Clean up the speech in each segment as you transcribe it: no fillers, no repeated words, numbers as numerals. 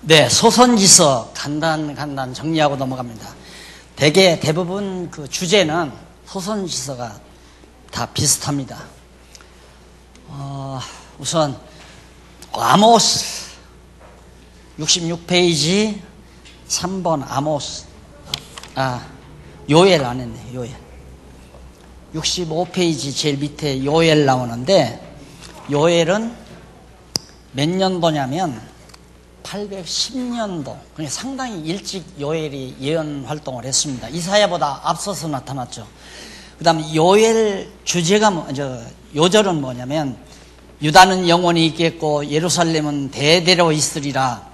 네, 소선지서 간단 정리하고 넘어갑니다. 대부분 그 주제는 소선지서가 다 비슷합니다. 우선 아모스 66페이지 3번 아모스. 요엘 안 했네. 요엘 65페이지 제일 밑에 요엘 나오는데, 요엘은 몇 년도냐면 810년도, 그러니까 상당히 일찍 요엘이 예언 활동을 했습니다. 이사야보다 앞서서 나타났죠. 그 다음에 요엘 주제가 요절은 뭐냐면, 유다는 영원히 있겠고 예루살렘은 대대로 있으리라.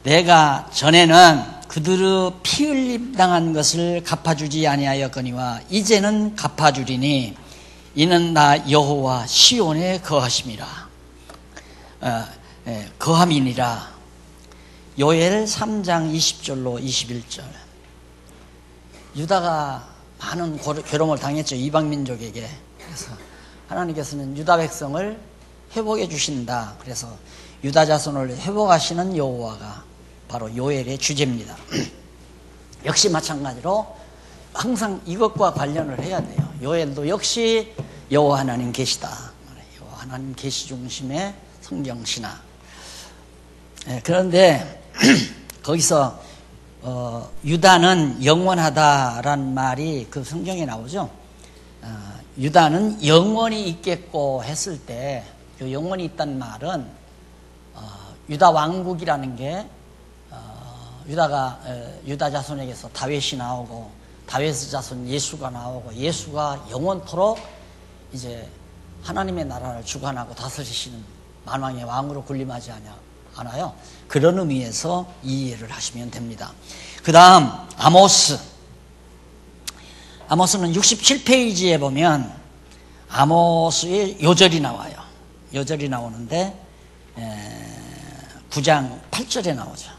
내가 전에는 그들의 피 흘림 당한 것을 갚아주지 아니하였거니와 이제는 갚아주리니 이는 나 여호와 시온에 거하심이라. 거함이니라. 요엘 3장 20절로 21절. 유다가 많은 괴로움을 당했죠, 이방민족에게. 그래서 하나님께서는 유다 백성을 회복해 주신다. 그래서 유다 자손을 회복하시는 여호와가 바로 요엘의 주제입니다. 역시 마찬가지로 항상 이것과 관련을 해야 돼요. 요엘도 역시 여호와 하나님 계시다. 여호와 하나님 계시 중심의 성경 신학. 그런데 거기서 유다는 영원하다란 말이 그 성경에 나오죠. 유다는 영원히 있겠고 했을 때, 그 영원히 있다는 말은 유다 왕국이라는 게 유다 자손에게서 다윗이 나오고, 다윗의 자손 예수가 나오고, 예수가 영원토록 이제 하나님의 나라를 주관하고 다스리시는 만왕의 왕으로 군림하지 않아요. 그런 의미에서 이해를 하시면 됩니다. 그 다음 아모스는 67페이지에 보면 아모스의 요절이 나와요. 요절이 나오는데 9장 8절에 나오죠.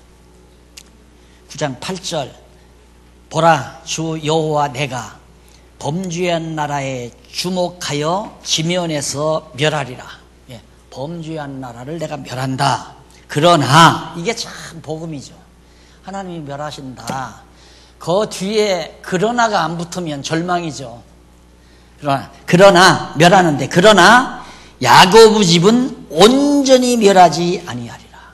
9장 8절. 보라, 주 여호와 내가 범죄한 나라에 주목하여 지면에서 멸하리라. 범죄한 나라를 내가 멸한다. 그러나, 이게 참 복음이죠. 하나님이 멸하신다. 그 뒤에 그러나가 안 붙으면 절망이죠. 그러나 멸하는데, 그러나 야곱 집은 온전히 멸하지 아니하리라.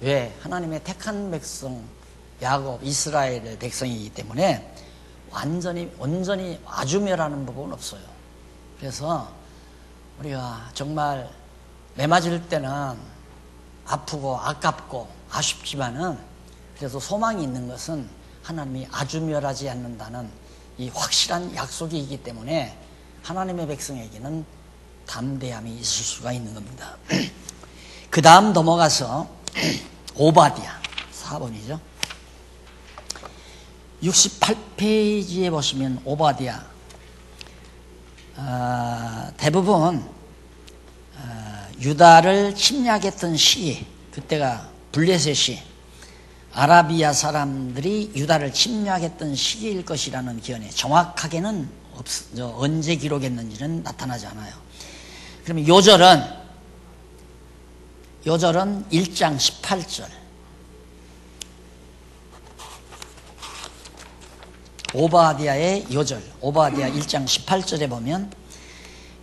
왜? 하나님의 택한 백성 야곱, 이스라엘의 백성이기 때문에 온전히 아주 멸하는 법은 없어요. 그래서 우리가 정말 매 맞을 때는 아프고 아깝고 아쉽지만은, 그래서 소망이 있는 것은 하나님이 아주 멸하지 않는다는 이 확실한 약속이 있기 때문에 하나님의 백성에게는 담대함이 있을 수가 있는 겁니다. 그 다음 넘어가서 오바댜 4번이죠. 68페이지에 보시면 오바댜, 대부분 유다를 침략했던 시, 그때가 블레셋이 아라비아 사람들이 유다를 침략했던 시기일 것이라는 기원에 정확하게는 언제 기록했는지는 나타나지 않아요. 그러면 요절은 1장 18절. 오바댜의 요절, 오바댜 1장 18절에 보면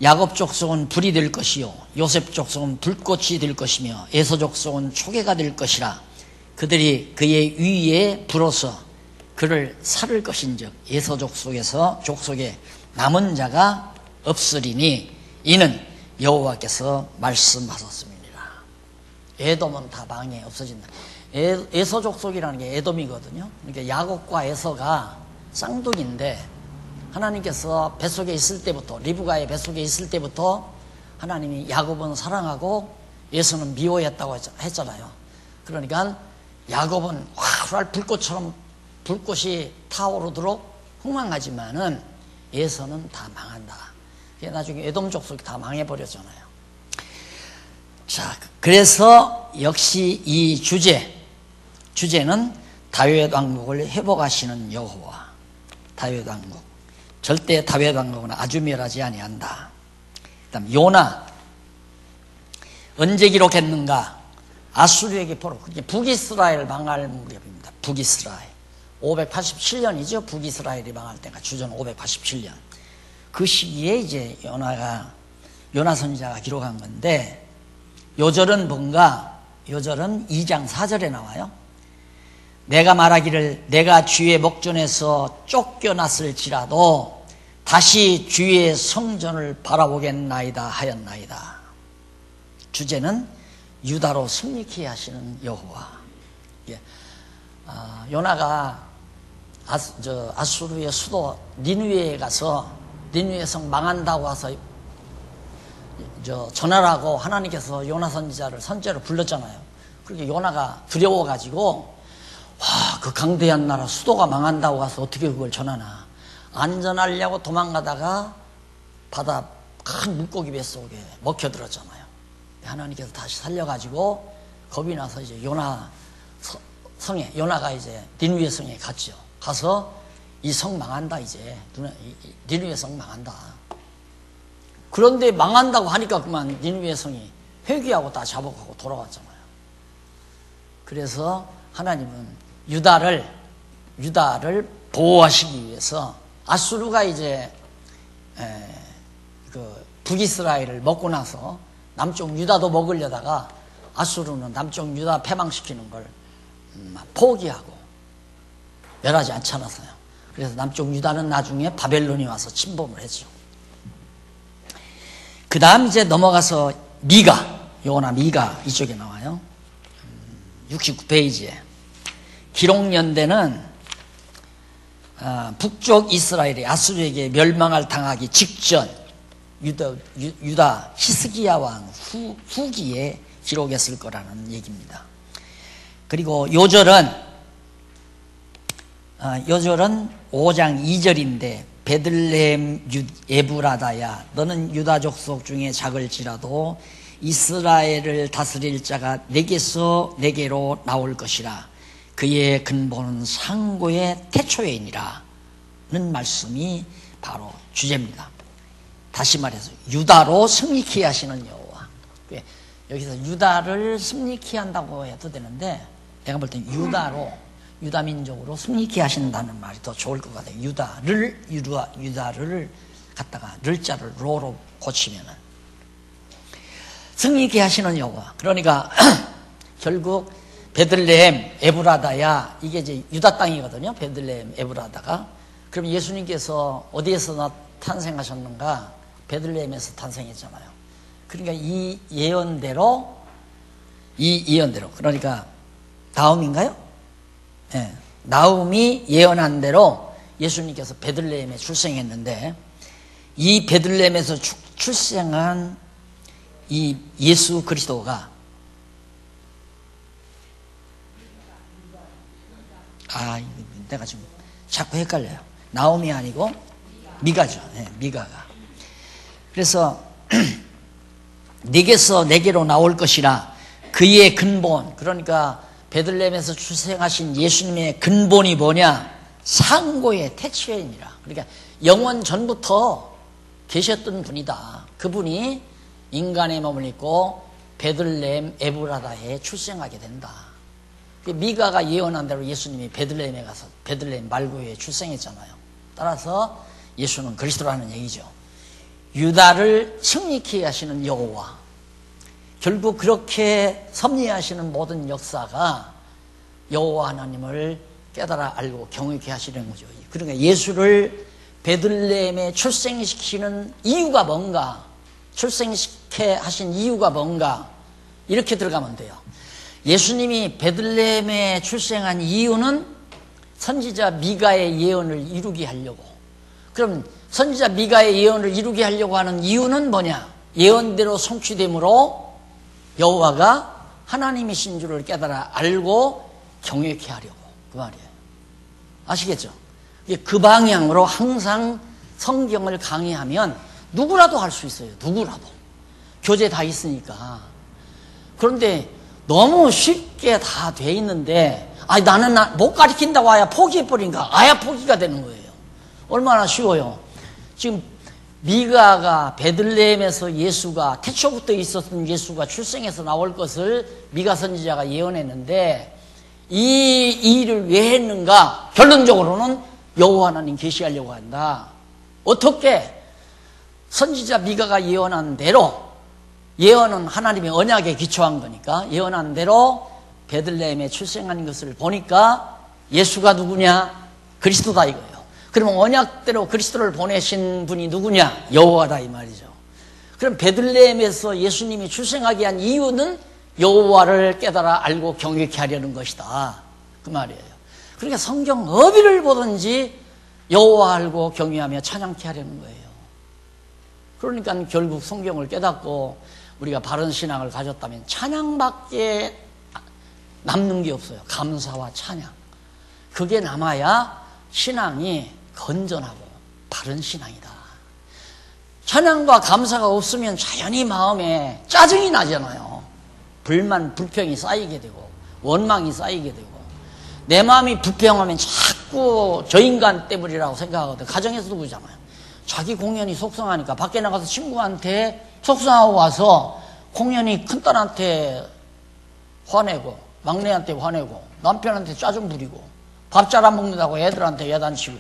야곱 족속은 불이 될 것이요 요셉 족속은 불꽃이 될 것이며 에서 족속은 초계가 될 것이라. 그들이 그의 위에 불어서 그를 살을 것인즉 에서 족속에 남은 자가 없으리니 이는 여호와께서 말씀하셨습니다. 에돔은 다 망해 없어진다. 에서 족속이라는 게 에돔이거든요. 그러니까 야곱과 에서가 쌍둥이인데, 하나님께서 뱃속에 있을 때부터, 리브가의 뱃속에 있을 때부터 하나님이 야곱은 사랑하고 에서는 미워했다고 했잖아요. 그러니까 야곱은 활활 불꽃처럼 불꽃이 타오르도록 흥망하지만은 에서는 다 망한다. 나중에 에돔 족속이 다 망해버렸잖아요. 자, 그래서 역시 이 주제는 다윗 왕국을 회복하시는 여호와. 다윗 왕국. 절대 다윗 왕국은 아주 멸하지 아니한다. 그 다음 요나. 언제 기록했는가? 아수르에게 포로, 그게 북이스라엘 망할 무렵입니다. 북이스라엘. 587년이죠. 북이스라엘이 망할 때가 주전 587년. 그 시기에 이제 요나 선지자가 기록한 건데, 요절은 뭔가? 요절은 2장 4절에 나와요. 내가 말하기를 내가 주의 목전에서 쫓겨났을지라도 다시 주의 성전을 바라보겠나이다 하였나이다. 주제는 유다로 승리케 하시는 여호와. 요나가 아수르의 수도 니느웨에 가서 니느웨 성 망한다고 와서 전하라고 하나님께서 요나 선지자를 선제로 불렀잖아요. 그렇게 요나가 두려워가지고 그 강대한 나라 수도가 망한다고 와서 어떻게 그걸 전하나, 안전하려고 도망가다가 바다 큰 물고기 뱃속에 먹혀들었잖아요. 하나님께서 다시 살려가지고 겁이 나서 이제 요나 성에, 요나가 이제 니느웨 성에 갔죠. 가서 이 성 망한다, 이제 니느웨 성 망한다. 그런데 망한다고 하니까 그만 니느웨 성이 회개하고 다 자복하고 돌아왔잖아요. 그래서 하나님은 유다를 보호하시기 위해서 아수르가 이제 그 북이스라엘을 먹고 나서 남쪽 유다도 먹으려다가 아수르는 남쪽 유다 패망시키는 걸 포기하고 멸하지 않잖아요. 그래서 남쪽 유다는 나중에 바벨론이 와서 침범을 했죠. 그 다음 이제 넘어가서 요나 미가 이쪽에 나와요. 69페이지에. 기록연대는 북쪽 이스라엘이 아수르에게 멸망할 당하기 직전 유다 히스기야 왕 후기에 기록했을 거라는 얘기입니다. 그리고 요절은 5장 2절인데 베들레헴 에브라다야 너는 유다 족속 중에 작을지라도 이스라엘을 다스릴 자가 내게로 나올 것이라 그의 근본은 상고의 태초에이니라 는 말씀이 바로 주제입니다. 다시 말해서 유다로 승리케 하시는 여호와. 여기서 유다를 승리케 한다고 해도 되는데 내가 볼 땐 유다 민족으로 승리케 하신다는 말이 더 좋을 것 같아요. 유다를 갖다가 를자를 로로 고치면은 승리케 하시는 여호와. 그러니까 결국 베들레헴 에브라다야, 이게 이제 유다 땅이거든요. 베들레헴 에브라다가. 그럼 예수님께서 어디에서 탄생하셨는가? 베들레헴에서 탄생했잖아요. 그러니까 이 예언대로 그러니까 나움인가요? 네. 나움이 예언한 대로 예수님께서 베들레헴에 출생했는데, 이 베들레헴에서 출생한 이 예수 그리스도가 내가 지금 자꾸 헷갈려요. 나움이 아니고 미가죠. 네, 미가가. 그래서 네게서 내게로 나올 것이라 그의 근본, 그러니까 베들레헴에서 출생하신 예수님의 근본이 뭐냐? 상고의 태초이니라. 그러니까 영원 전부터 계셨던 분이다. 그분이 인간의 몸을 입고 베들레헴 에브라다에 출생하게 된다. 미가가 예언한 대로 예수님이 베들레헴에 가서 베들레헴 말고에 출생했잖아요. 따라서 예수는 그리스도라는 얘기죠. 유다를 승리케 하시는 여호와. 결국 그렇게 섭리하시는 모든 역사가 여호와 하나님을 깨달아 알고 경외케 하시는 거죠. 그러니까 예수를 베들레헴에 출생시키는 이유가 뭔가, 출생시켜 하신 이유가 뭔가, 이렇게 들어가면 돼요. 예수님이 베들레헴에 출생한 이유는 선지자 미가의 예언을 이루게 하려고. 그럼 선지자 미가의 예언을 이루게 하려고 하는 이유는 뭐냐? 예언대로 성취됨으로 여호와가 하나님이신 줄을 깨달아 알고 경외케 하려고, 그 말이에요. 아시겠죠? 그 방향으로 항상 성경을 강의하면 누구라도 할 수 있어요. 누구라도. 교재 다 있으니까. 그런데 너무 쉽게 다 돼 있는데, 나는 못 가르친다고 아야 포기해버린가? 아야 포기가 되는 거예요. 얼마나 쉬워요. 지금 미가가 베들레헴에서 예수가 태초부터 있었던 예수가 출생해서 나올 것을 미가 선지자가 예언했는데 이 일을 왜 했는가? 결론적으로는 여호와 하나님 계시하려고 한다. 어떻게? 선지자 미가가 예언한 대로, 예언은 하나님의 언약에 기초한 거니까 예언한 대로 베들레헴에 출생한 것을 보니까 예수가 누구냐? 그리스도다 이거예요. 그러면 언약대로 그리스도를 보내신 분이 누구냐? 여호와다 이 말이죠. 그럼 베들레헴에서 예수님이 출생하게 한 이유는 여호와를 깨달아 알고 경외케 하려는 것이다 그 말이에요. 그러니까 성경 어디를 보든지 여호와 알고 경외하며 찬양케 하려는 거예요. 그러니까 결국 성경을 깨닫고 우리가 바른 신앙을 가졌다면 찬양밖에 남는 게 없어요. 감사와 찬양. 그게 남아야 신앙이 건전하고 바른 신앙이다. 찬양과 감사가 없으면 자연히 마음에 짜증이 나잖아요. 불만, 불평이 쌓이게 되고 원망이 쌓이게 되고 내 마음이 불평하면 자꾸 저 인간 때문이라고 생각하거든. 가정에서도 그러잖아요. 자기 공연이 속상하니까 밖에 나가서 친구한테 속상하고 와서 공연이 큰딸한테 화내고 막내한테 화내고 남편한테 짜증 부리고 밥 잘 안 먹는다고 애들한테 야단치고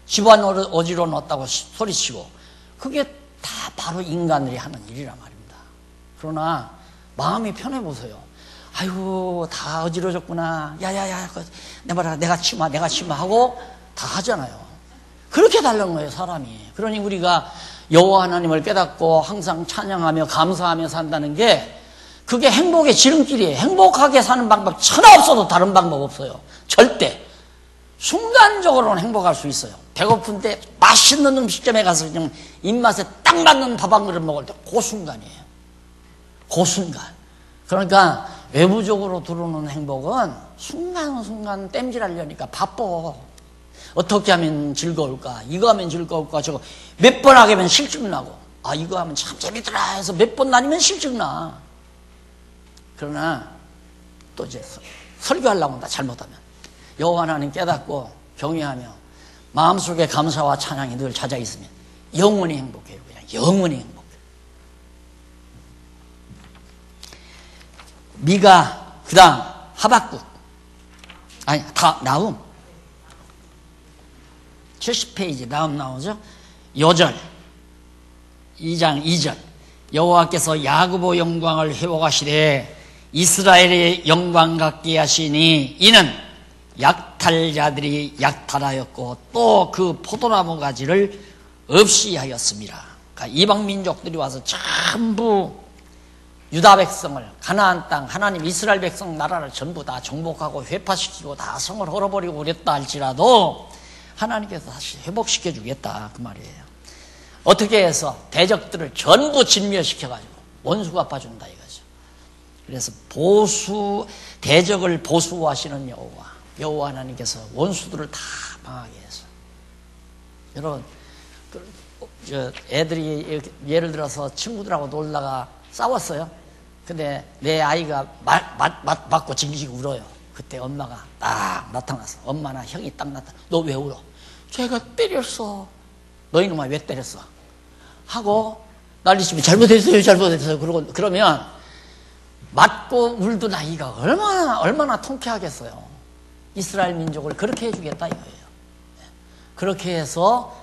집안 어지러웠다고 소리치고 그게 다 바로 인간들이 하는 일이란 말입니다. 그러나 마음이 편해보세요. 아이고 다 어지러졌구나. 야야야 내가 치마 하고 다 하잖아요. 그렇게 달라는 거예요 사람이. 그러니 우리가 여호와 하나님을 깨닫고 항상 찬양하며 감사하며 산다는 게 그게 행복의 지름길이에요. 행복하게 사는 방법 천하 없어도 다른 방법 없어요. 절대. 순간적으로는 행복할 수 있어요. 배고픈데 맛있는 음식점에 가서 그냥 입맛에 딱 맞는 밥 한 그릇 먹을 때 그 순간이에요. 그 순간. 그러니까 외부적으로 들어오는 행복은 순간순간 땜질하려니까 바빠. 어떻게 하면 즐거울까? 이거 하면 즐거울까? 저거 몇 번 하게 하면 실증나고 이거 하면 참 재밌더라 해서 몇 번 다니면 실증나. 그러나 또 이제 설교하려고 한다 잘못하면 여호와 하나님 깨닫고 경외하며 마음속에 감사와 찬양이 늘 찾아 있으면 영원히 행복해요. 그냥 영원히 행복해요. 미가 그 다음 하박국 나움 70페이지 다음 나오죠. 요절 2장 2절 여호와께서 야고보 영광을 회복하시되 이스라엘의 영광 갖게 하시니 이는 약탈자들이 약탈하였고 또 그 포도나무 가지를 없이 하였습니다. 그러니까 이방 민족들이 와서 전부 유다 백성을 가나안 땅 하나님 이스라엘 백성 나라를 전부 다 정복하고 회파시키고 다 성을 헐어버리고 그랬다 할지라도 하나님께서 다시 회복시켜 주겠다 그 말이에요. 어떻게 해서 대적들을 전부 진멸시켜가지고 원수가 갚아준다 이거죠. 그래서 대적을 보수하시는 여호와 하나님께서 원수들을 다 망하게 해서 여러분 애들이 예를 들어서 친구들하고 놀다가 싸웠어요. 근데 내 아이가 맞고 징징 울어요. 그때 엄마가 딱 나타났어. 엄마나 형이 딱 나타나. 너 왜 울어? 제가 때렸어. 너 이놈아 왜 때렸어? 하고 난리치면 잘못했어요. 그러면 맞고 울던 아이가 얼마나 통쾌하겠어요. 이스라엘 민족을 그렇게 해주겠다 이거예요. 그렇게 해서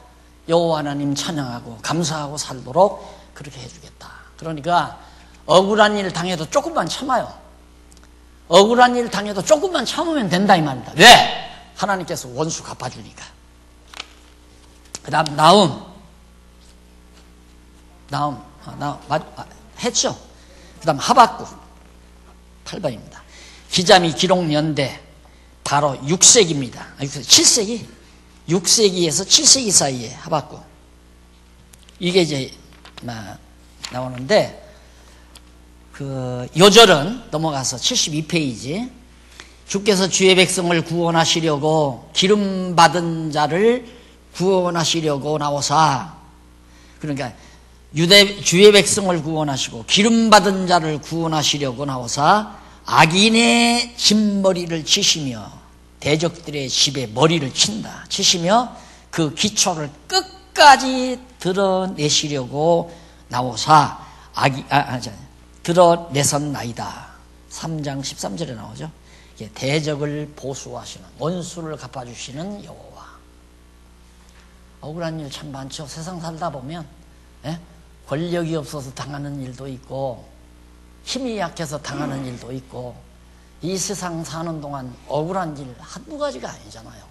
여호와 하나님 찬양하고 감사하고 살도록 그렇게 해주겠다. 그러니까 억울한 일을 당해도 조금만 참아요. 억울한 일을 당해도 조금만 참으면 된다 이 말입니다. 왜? 하나님께서 원수 갚아주니까. 그 다음 나움 했죠. 그 다음 하박국 8번입니다. 기자미 기록 연대 바로 6세기입니다. 7세기? 6세기에서 7세기 사이에 하박국. 이게 이제 나오는데 그 요절은 넘어가서 72페이지 주께서 주의 백성을 구원하시려고 기름 받은 자를 구원하시려고 나오사 그러니까 주의 백성을 구원하시고 기름 받은 자를 구원하시려고 나오사 악인의 진머리를 치시며 대적들의 집에 머리를 치시며 그 기초를 끝까지 드러내시려고 나오사 드러내선나이다. 3장 13절에 나오죠. 대적을 보수하시는, 원수를 갚아주시는 여호와. 억울한 일 참 많죠. 세상 살다 보면 권력이 없어서 당하는 일도 있고 힘이 약해서 당하는 일도 있고, 이 세상 사는 동안 억울한 일 한두 가지가 아니잖아요.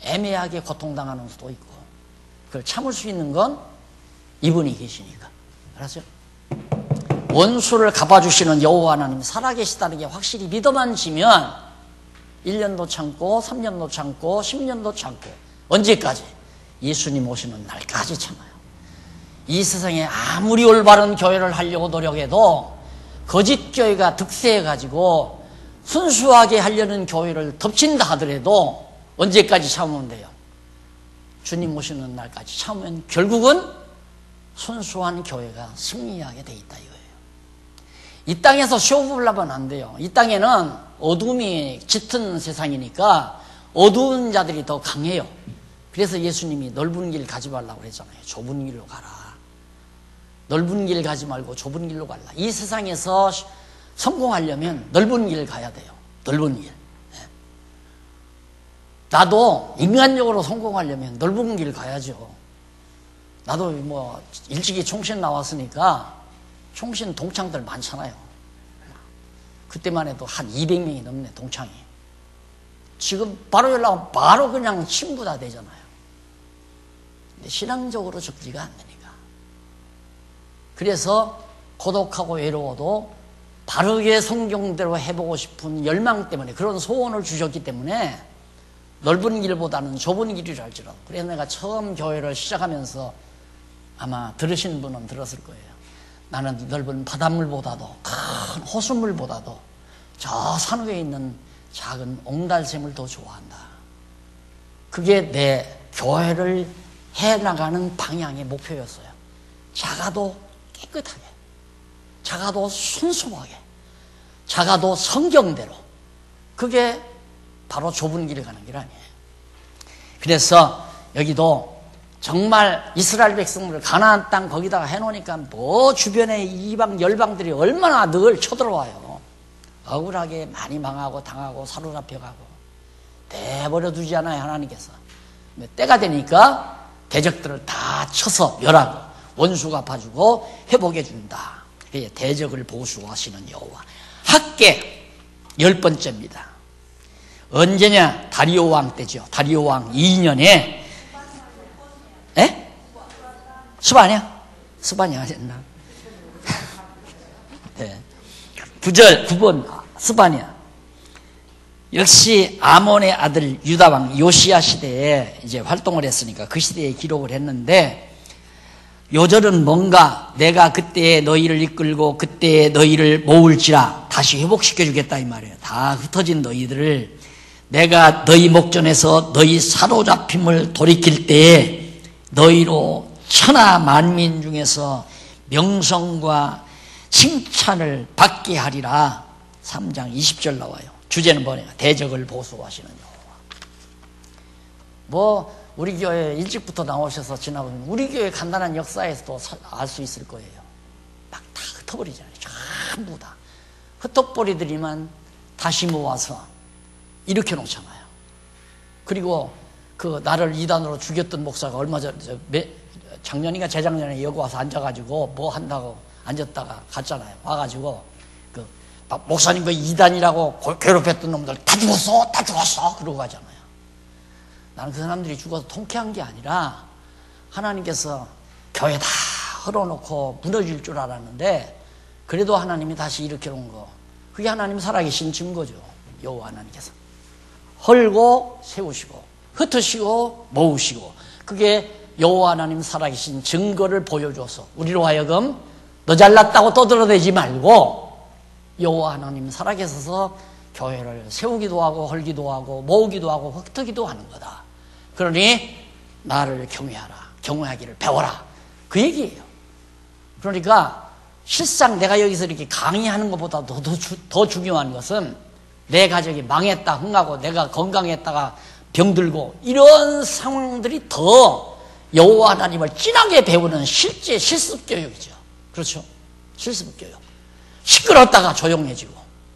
애매하게 고통당하는 수도 있고, 그걸 참을 수 있는 건 이분이 계시니까. 알았죠? 원수를 갚아주시는 여호와 하나님 살아계시다는 게 확실히 믿어만 지면 1년도 참고 3년도 참고 10년도 참고, 언제까지? 예수님 오시는 날까지 참아요. 이 세상에 아무리 올바른 교회를 하려고 노력해도 거짓 교회가 득세해가지고 순수하게 하려는 교회를 덮친다 하더라도 언제까지 참으면 돼요? 주님 오시는 날까지 참으면 결국은 순수한 교회가 승리하게 돼 있다 이거예요. 이 땅에서 쇼부하면 안 돼요. 이 땅에는 어둠이 짙은 세상이니까 어두운 자들이 더 강해요. 그래서 예수님이 넓은 길 가지 말라고 그랬잖아요. 좁은 길로 가라. 넓은 길 가지 말고 좁은 길로 가라. 이 세상에서 성공하려면 넓은 길 가야 돼요. 넓은 길. 나도 인간적으로 성공하려면 넓은 길 가야죠. 나도 뭐 일찍이 총신 나왔으니까 총신 동창들 많잖아요. 그때만 해도 한 200명이 넘네, 동창이. 지금 바로 연락하면 바로 그냥 친구 다 되잖아요. 근데 신앙적으로 적지가 않으니까. 그래서 고독하고 외로워도 바르게 성경대로 해보고 싶은 열망 때문에, 그런 소원을 주셨기 때문에 넓은 길보다는 좁은 길이라 할지라도. 그래서 내가 처음 교회를 시작하면서 아마 들으신 분은 들었을 거예요. 나는 넓은 바닷물보다도, 큰 호수물보다도 저 산 위에 있는 작은 옹달샘을 더 좋아한다. 그게 내 교회를 해나가는 방향의 목표였어요. 작아도 깨끗하게, 작아도 순수하게, 작아도 성경대로. 그게 바로 좁은 길을 가는 길 아니에요. 그래서 여기도 정말 이스라엘 백성들을 가나안 땅 거기다가 해놓으니까 뭐 주변에 이방 열방들이 얼마나 늘 쳐들어와요. 억울하게 많이 망하고 당하고 사로잡혀가고 내버려 두지 않아요, 하나님께서. 때가 되니까 대적들을 다 쳐서 멸하고 원수 갚아주고 회복해 준다. 대적을 보수하시는 여호와. 학계 10번째입니다. 언제냐? 다리오 왕 때죠. 다리오 왕 2년에. 스바냐? 스바냐 하셨나? 네. 9번 스바냐. 역시 아몬의 아들 유다 왕 요시야 시대에 이제 활동을 했으니까 그 시대에 기록을 했는데, 요절은 뭔가 내가 그때에 너희를 이끌고 그때에 너희를 모을지라, 다시 회복시켜 주겠다 이 말이에요. 다 흩어진 너희들을 내가 너희 목전에서 너희 사로잡힘을 돌이킬 때에 너희로 천하 만민 중에서 명성과 칭찬을 받게 하리라. 3장 20절 나와요. 주제는 뭐냐? 대적을 보수하시는 여호와. 뭐 우리 교회 일찍부터 나오셔서 지나보면 우리 교회 간단한 역사에서도 알 수 있을 거예요. 막 다 흩어버리잖아요. 전부 다 흩어버리더니만 다시 모아서 일으켜 놓잖아요. 그리고 그 나를 이단으로 죽였던 목사가 얼마 전 작년인가 재작년에 여기 와서 앉아가지고 뭐 한다고 앉았다가 갔잖아요. 와가지고 그 목사님 그 이단이라고 괴롭혔던 놈들 다 죽었어, 다 죽었어 그러고 가잖아요. 나는 그 사람들이 죽어서 통쾌한 게 아니라 하나님께서 교회 다 헐어놓고 무너질 줄 알았는데 그래도 하나님이 다시 일으켜 놓은 거, 그게 하나님 살아계신 증거죠. 여호와 하나님께서 헐고 세우시고 흩으시고 모으시고, 그게 여호와 하나님 살아계신 증거를 보여줘서 우리로 하여금 너 잘났다고 떠들어대지 말고 여호와 하나님 살아계셔서 교회를 세우기도 하고 헐기도 하고 모으기도 하고 흩트기도 하는 거다. 그러니 나를 경외하라, 경외하기를 배워라, 그 얘기예요. 그러니까 실상 내가 여기서 이렇게 강의하는 것보다 더 중요한 것은 내 가족이 망했다 흥하고 내가 건강했다가 병들고 이런 상황들이 더 여호와 하나님을 진하게 배우는 실제 실습교육이죠. 그렇죠? 실습교육. 시끄럽다가 조용해지고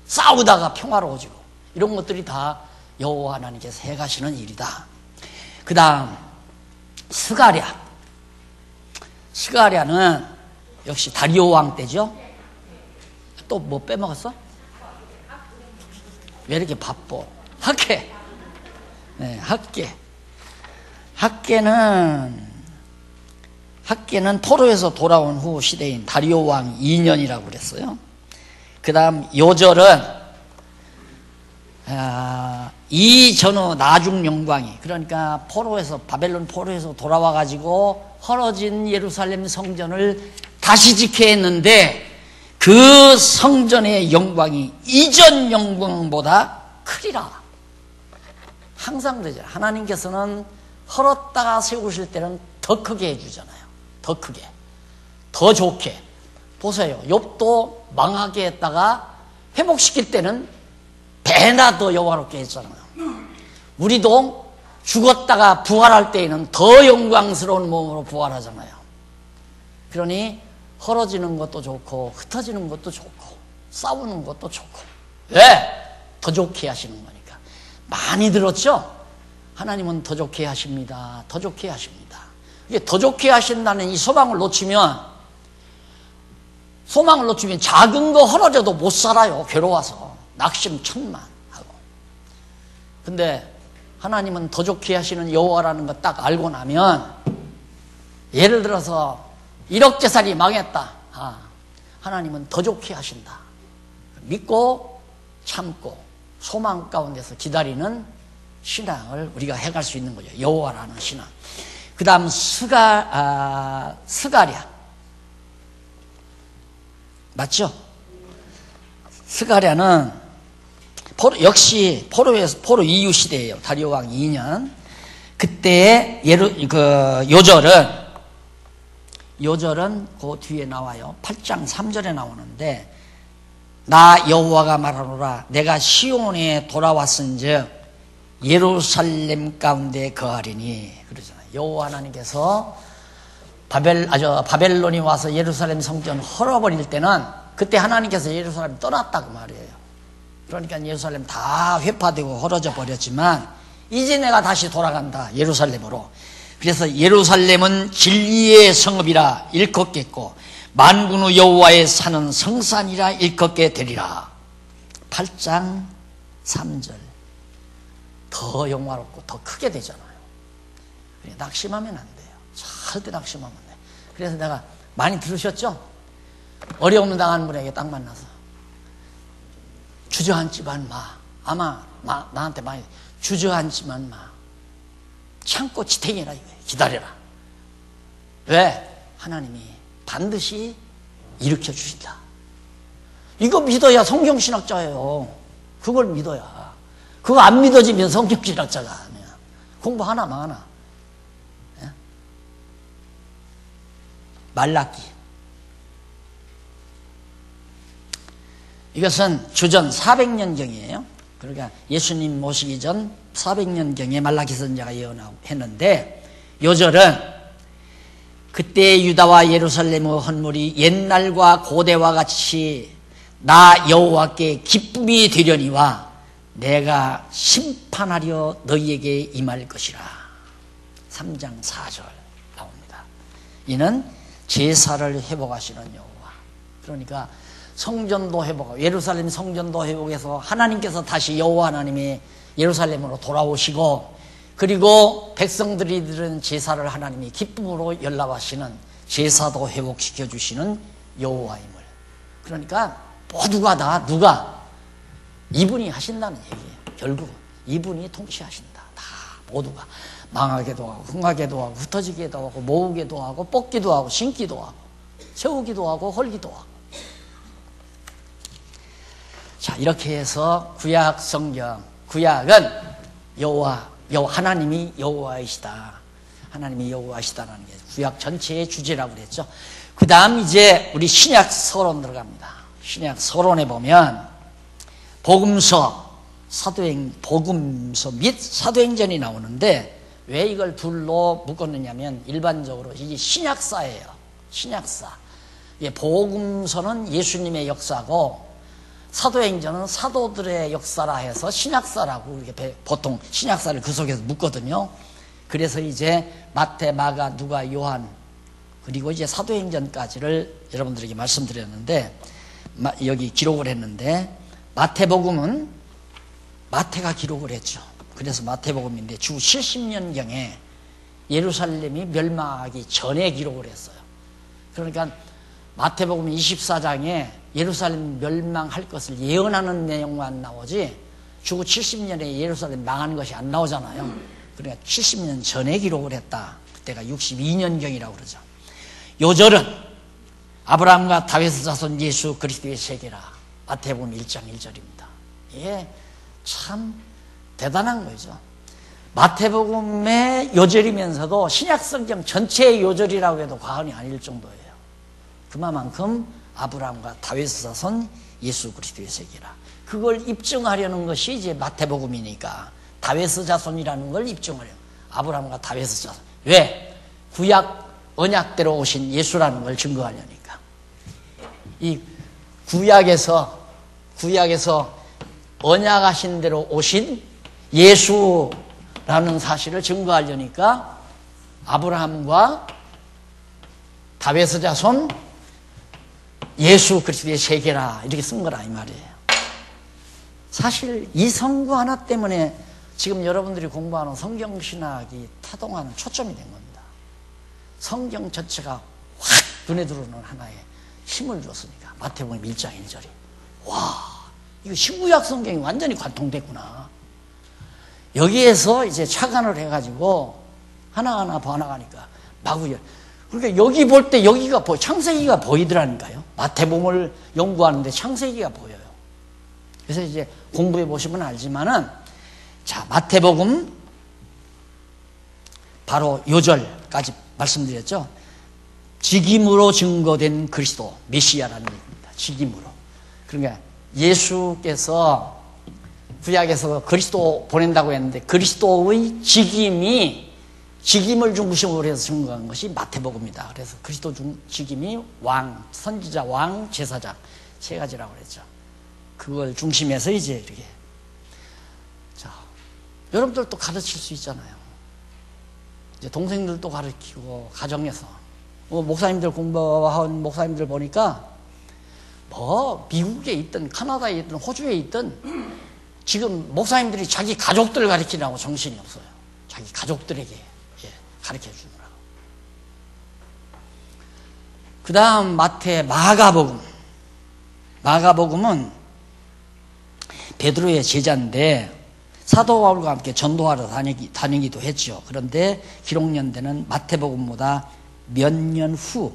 싸우다가 평화로워지고 이런 것들이 다 여호와 하나님께서 해가시는 일이다. 그 다음 스가랴. 스가랴는 역시 다리오 왕 때죠. 또 뭐 빼먹었어? 왜 이렇게 바빠? 학계. 네, 학계는 포로에서 돌아온 후 시대인 다리오 왕 2년이라고 그랬어요. 그 다음 요절은 이 전후 나중 영광이, 그러니까 바벨론 포로에서 돌아와 가지고 헐어진 예루살렘 성전을 다시 지켜야 했는데 그 성전의 영광이 이전 영광보다 크리라. 항상 그러죠. 하나님께서는 헐었다가 세우실 때는 더 크게 해주잖아요. 더 크게, 더 좋게. 보세요. 욥도 망하게 했다가 회복시킬 때는 배나 더 여호와롭게 했잖아요. 우리도 죽었다가 부활할 때에는 더 영광스러운 몸으로 부활하잖아요. 그러니 헐어지는 것도 좋고 흩어지는 것도 좋고 싸우는 것도 좋고. 왜? 더 좋게 하시는 거니까. 많이 들었죠? 하나님은 더 좋게 하십니다. 더 좋게 하십니다. 이게 더 좋게 하신다는 이 소망을 놓치면 작은 거 헐어져도 못 살아요. 괴로워서 낙심천만하고. 근데 하나님은 더 좋게 하시는 여호와라는 거 딱 알고 나면, 예를 들어서 1억 재산이 망했다. 하나님은 더 좋게 하신다. 믿고 참고 소망 가운데서 기다리는 신앙을 우리가 해갈 수 있는 거죠. 여호와라는 신앙. 그 다음 스가랴. 맞죠? 스가랴는 역시 포로 이후 시대예요. 다리오 왕 2년. 그때의 요절은 그 뒤에 나와요. 8장 3절에 나오는데, 나 여호와가 말하노라 내가 시온에 돌아왔은즉 예루살렘 가운데 거하리니. 그러잖아요. 여호와 하나님께서 바벨론이 와서 예루살렘 성전 헐어버릴 때는 그때 하나님께서 예루살렘 떠났다고 말이에요. 그러니까 예루살렘 다 회파되고 헐어져 버렸지만 이제 내가 다시 돌아간다, 예루살렘으로. 그래서 예루살렘은 진리의 성읍이라 일컫겠고 만군의 여호와의 사는 성산이라 일컫게 되리라. 8장 3절. 더 영화롭고 더 크게 되잖아요. 낙심하면 안 돼요. 절대 낙심하면 안 돼요. 그래서 내가 많이 들으셨죠? 어려움 당한 분에게 딱 만나서 주저앉지만 마. 아마 나한테 많이 주저앉지만 마. 참고 지탱해라 이거예요. 기다려라. 왜? 하나님이 반드시 일으켜 주신다. 이거 믿어야 성경신학자예요. 그걸 믿어야. 그거 안 믿어지면 성경신학자가 아니야. 공부 하나 많아. 예? 말라기. 이것은 주전 400년경이에요. 그러니까 예수님 모시기 전 400년경에 말라기 선지자가 예언했는데, 요절은 그때 유다와 예루살렘의 헌물이 옛날과 고대와 같이 나 여호와께 기쁨이 되려니와 내가 심판하려 너희에게 임할 것이라. 3장 4절 나옵니다. 이는 제사를 회복하시는 여호와. 그러니까 성전도 회복하고 예루살렘 성전도 회복해서 하나님께서 다시 여호와 하나님이 예루살렘으로 돌아오시고, 그리고 백성들이 드리는 제사를 하나님이 기쁨으로 연락하시는 제사도 회복시켜 주시는 여호와임을. 그러니까 모두가 다 누가? 이분이 하신다는 얘기예요. 결국은 이분이 통치하신다. 다 모두가 망하게도 하고 흥하게도 하고 흩어지기도 하고 모으기도 하고 뽑기도 하고 심기도 하고 세우기도 하고 헐기도 하고. 자, 이렇게 해서 구약 성경, 구약은 하나님이 여호와이시다. 하나님이 여호와이시다라는 게 구약 전체의 주제라고 그랬죠. 그 다음 이제 우리 신약 서론 들어갑니다. 신약 서론에 보면 복음서 및 사도행전이 나오는데, 왜 이걸 둘로 묶었느냐면 일반적으로 이게 신약사예요. 신약사. 복음서는 예수님의 역사고 사도행전은 사도들의 역사라 해서 신약사라고 이렇게 보통 신약사를 그 속에서 묶거든요. 그래서 이제 마태, 마가, 누가, 요한 그리고 이제 사도행전까지를 여러분들에게 말씀드렸는데 여기 기록을 했는데 마태복음은 마태가 기록을 했죠. 그래서 마태복음인데 주 70년경에 예루살렘이 멸망하기 전에 기록을 했어요. 그러니까 마태복음 24장에 예루살렘 멸망할 것을 예언하는 내용만 나오지 주후 70년에 예루살렘 망하는 것이 안 나오잖아요. 그러니까 70년 전에 기록을 했다. 그때가 62년경이라고 그러죠. 요절은 아브라함과 다윗의 자손 예수 그리스도의 세계라. 마태복음 1장 1절입니다. 이게 참 대단한 거죠. 마태복음의 요절이면서도 신약성경 전체의 요절이라고 해도 과언이 아닐 정도예요. 그만큼 아브라함과 다윗의 자손 예수 그리스도의 세계라. 그걸 입증하려는 것이 이제 마태복음이니까 다윗의 자손이라는 걸 입증하려는 아브라함과 다윗의 자손. 왜? 구약 언약대로 오신 예수라는 걸 증거하려니까. 이 구약에서 언약하신 대로 오신 예수라는 사실을 증거하려니까 아브라함과 다윗의 자손 예수 그리스도의 세계라 이렇게 쓴 거라 이 말이에요. 사실 이 성구 하나 때문에 지금 여러분들이 공부하는 성경신학이 타동하는 초점이 된 겁니다. 성경 전체가 확 눈에 들어오는 하나의 힘을 줬으니까. 마태복음 1장 1절이 와, 이거 신구약 성경이 완전히 관통됐구나. 여기에서 이제 착안을 해가지고 하나하나 봐나가니까 마구열. 그러니까 여기 볼 때 여기가 창세기가 보이더라니까요. 마태복음을 연구하는데 창세기가 보여요. 그래서 이제 공부해 보시면 알지만은 자, 마태복음 바로 요절까지 말씀드렸죠. 직임으로 증거된 그리스도 메시아라는 얘기입니다. 직임으로. 그러니까 예수께서 구약에서 그리스도 보낸다고 했는데 그리스도의 직임을 중심으로 해서 증거한 것이 마태복음이다. 그래서 그리스도 직임이 왕, 선지자, 왕, 제사장 세 가지라고 그랬죠. 그걸 중심해서 이제 이렇게 자, 여러분들도 가르칠 수 있잖아요. 이제 동생들도 가르치고 가정에서 목사님들 공부한 목사님들 보니까 미국에 있든 카나다에 있든 호주에 있든 지금 목사님들이 자기 가족들 가르치라고 정신이 없어요. 자기 가족들에게 가르쳐 주느라고. 그 다음 마가복음은 베드로의 제자인데 사도 바울과 함께 전도하러 다니기도 했죠. 그런데 기록 연대는 마태복음보다 몇 년 후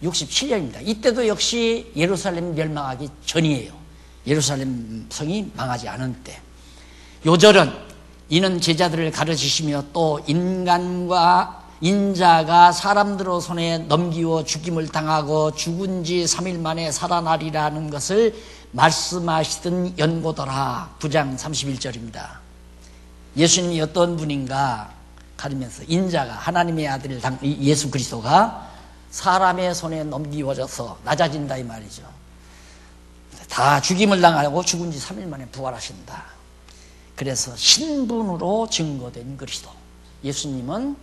67년입니다. 이때도 역시 예루살렘 멸망하기 전이에요. 예루살렘 성이 망하지 않은 때. 요절은 이는 제자들을 가르치시며 또 인자가 사람들의 손에 넘기워 죽임을 당하고 죽은 지 3일 만에 살아나리라는 것을 말씀하시던 연고더라. 9장 31절입니다. 예수님이 어떤 분인가 가르면서 인자가 하나님의 아들 예수 그리스도가 사람의 손에 넘기워져서 낮아진다 이 말이죠. 다 죽임을 당하고 죽은 지 3일 만에 부활하신다. 그래서 신분으로 증거된 그리스도. 예수님은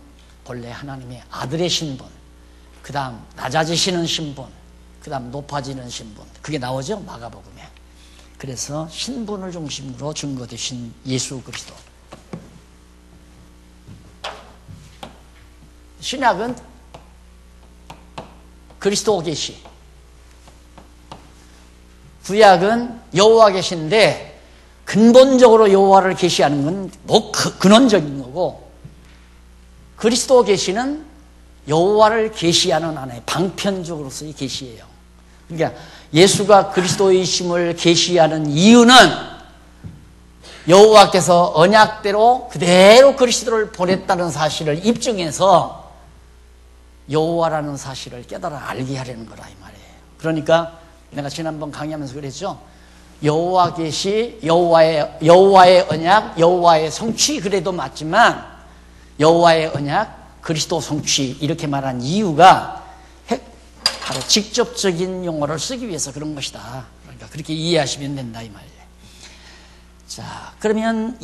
본래 하나님의 아들의 신분, 그 다음 낮아지시는 신분, 그 다음 높아지는 신분. 그게 나오죠 마가복음에. 그래서 신분을 중심으로 증거되신 예수 그리스도. 신약은 그리스도 계시, 구약은 여호와 계신데 근본적으로 여호와를 계시하는 건 근원적인 거고, 그리스도 계시는 여호와를 계시하는 하나의 방편적으로서의 계시예요. 그러니까 예수가 그리스도이심을 계시하는 이유는 여호와께서 언약대로 그대로 그리스도를 보냈다는 사실을 입증해서 여호와라는 사실을 깨달아 알게 하려는 거라 이 말이에요. 그러니까 내가 지난번 강의하면서 그랬죠. 여호와 계시, 여호와의 언약, 여호와의 성취 그래도 맞지만 여호와의 언약, 그리스도 성취 이렇게 말한 이유가 바로 직접적인 용어를 쓰기 위해서 그런 것이다. 그러니까 그렇게 이해하시면 된다 이 말이에요. 자, 그러면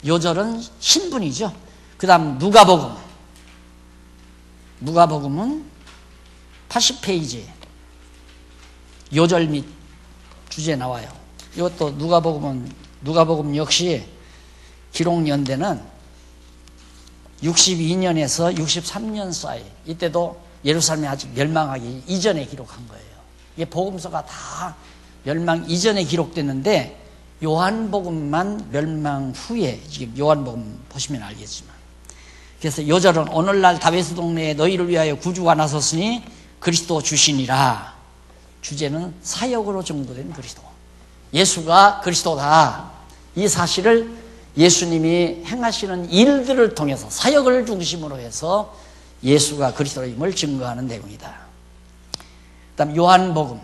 요절은 신분이죠. 그 다음 누가복음은 80페이지 요절 및 주제 나와요. 이것도 누가복음 역시 기록 연대는 62년에서 63년 사이, 이때도 예루살렘이 아직 멸망하기 이전에 기록한 거예요. 이게 복음서가 다 멸망 이전에 기록됐는데 요한복음만 멸망 후에, 지금 요한복음 보시면 알겠지만, 그래서 요절은 오늘날 다윗의 동네에 너희를 위하여 구주가 나섰으니 그리스도 주시니라. 주제는 사역으로 증거된 그리스도, 예수가 그리스도다. 이 사실을 예수님이 행하시는 일들을 통해서 사역을 중심으로 해서 예수가 그리스도임을 증거하는 내용이다. 그 다음 요한복음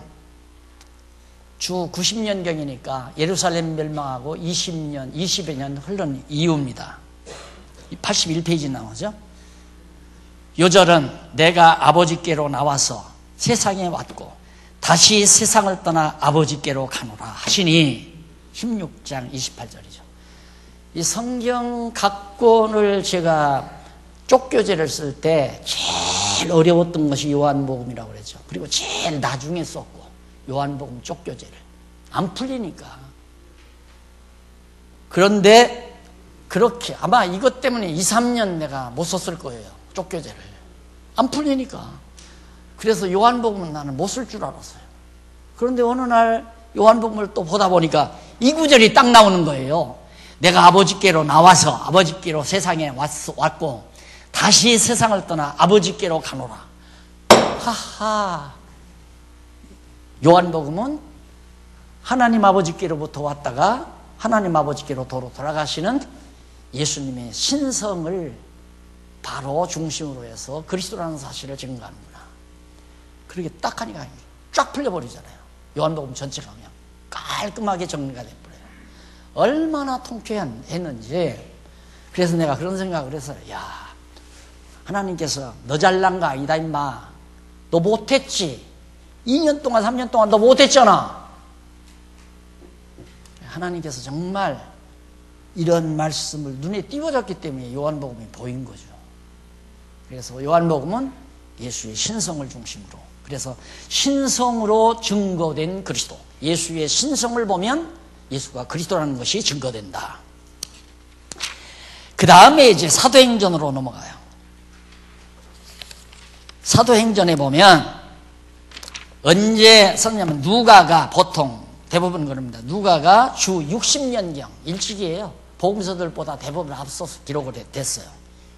주 90년경이니까 예루살렘 멸망하고 20여 년 흐른 이후입니다. 81페이지 나오죠. 요절은 내가 아버지께로 나와서 세상에 왔고 다시 세상을 떠나 아버지께로 가노라 하시니 16장 28절이죠. 이 성경 각권을 제가 쪽교재를 쓸 때 제일 어려웠던 것이 요한복음이라고 그랬죠. 그리고 제일 나중에 썼고, 요한복음 쪽교재를 안 풀리니까. 그런데 그렇게 아마 이것 때문에 2, 3년 내가 못 썼을 거예요. 쪽교재를 안 풀리니까. 그래서 요한복음은 나는 못 쓸 줄 알았어요. 그런데 어느 날 요한복음을 또 보다 보니까 이 구절이 딱 나오는 거예요. 내가 아버지께로 나와서 아버지께로 세상에 왔고 다시 세상을 떠나 아버지께로 가노라. 하하. 요한복음은 하나님 아버지께로부터 왔다가 하나님 아버지께로 돌아가시는 예수님의 신성을 바로 중심으로 해서 그리스도라는 사실을 증거하는구나. 그렇게 딱 하니까 쫙 풀려버리잖아요. 요한복음 전체가 그냥 깔끔하게 정리가 돼버려요. 얼마나 통쾌했는지. 그래서 내가 그런 생각을 해서, 야, 하나님께서 너 잘난 거 아니다 임마. 너 못했지. 2년 동안 3년 동안 너 못했잖아. 하나님께서 정말 이런 말씀을 눈에 띄워졌기 때문에 요한복음이 보인 거죠. 그래서 요한복음은 예수의 신성을 중심으로, 그래서 신성으로 증거된 그리스도, 예수의 신성을 보면 예수가 그리스도라는 것이 증거된다. 그 다음에 이제 사도행전으로 넘어가요. 사도행전에 보면 언제 썼냐면 누가가 보통 대부분 그럽니다. 누가가 주 60년경 일찍이에요. 복음서들보다 대부분 앞서서 기록을 됐어요.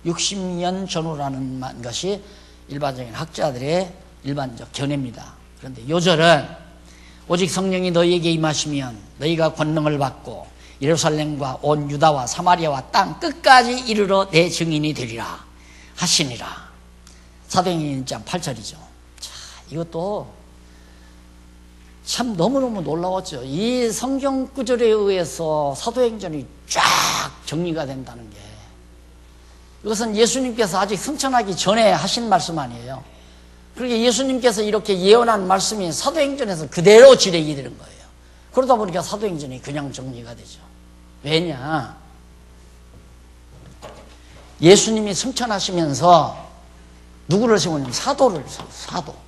60년 전후라는 것이 일반적인 학자들의 일반적 견해입니다. 그런데 요절은 오직 성령이 너희에게 임하시면 너희가 권능을 받고 예루살렘과 온 유다와 사마리아와 땅 끝까지 이르러 내 증인이 되리라 하시니라. 사도행전 1장 8절이죠. 자, 이것도 참 너무너무 놀라웠죠. 이 성경 구절에 의해서 사도행전이 쫙 정리가 된다는 게, 이것은 예수님께서 아직 승천하기 전에 하신 말씀 아니에요. 그러니까 예수님께서 이렇게 예언한 말씀이 사도행전에서 그대로 진행이 되는 거예요. 그러다 보니까 사도행전이 그냥 정리가 되죠. 왜냐? 예수님이 승천하시면서 누구를 세우냐면 사도를 세워요.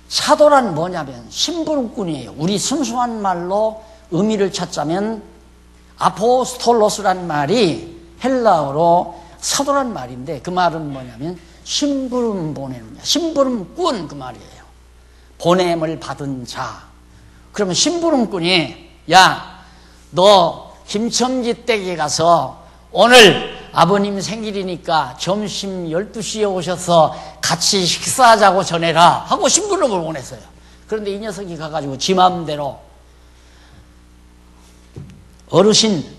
사도란 뭐냐면 심부름꾼이에요. 우리 순수한 말로 의미를 찾자면 아포스톨로스란 말이 헬라어로 사도란 말인데, 그 말은 뭐냐면 심부름 보내는, 심부름꾼 그 말이에요. 보냄을 받은 자. 그러면 심부름꾼이, 야, 너 김첨지 댁에 가서 오늘 아버님 생일이니까 점심 12시에 오셔서 같이 식사하자고 전해라 하고 심부름을 보냈어요. 그런데 이 녀석이 가가지고 지 마음대로, 어르신,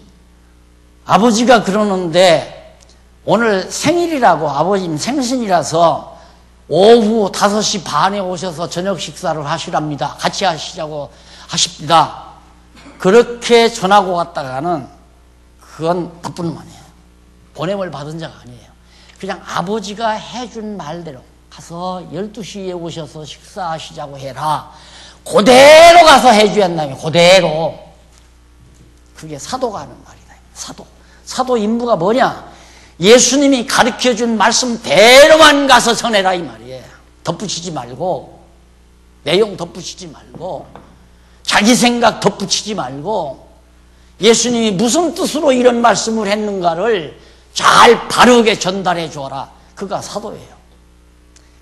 아버지가 그러는데 오늘 생일이라고, 아버님 생신이라서 오후 5시 반에 오셔서 저녁 식사를 하시랍니다. 같이 하시자고 하십니다. 그렇게 전하고 갔다가는 그건 나쁜 놈이에요. 보냄을 받은 자가 아니에요. 그냥 아버지가 해준 말대로 가서 12시에 오셔서 식사하시자고 해라. 그대로 가서 해줘야 한다며. 그대로. 그게 사도가 하는 말이다. 사도 임무가 뭐냐? 예수님이 가르쳐준 말씀대로만 가서 전해라 이 말이에요. 덧붙이지 말고, 내용 덧붙이지 말고, 자기 생각 덧붙이지 말고, 예수님이 무슨 뜻으로 이런 말씀을 했는가를 잘 바르게 전달해 줘라. 그가 사도예요.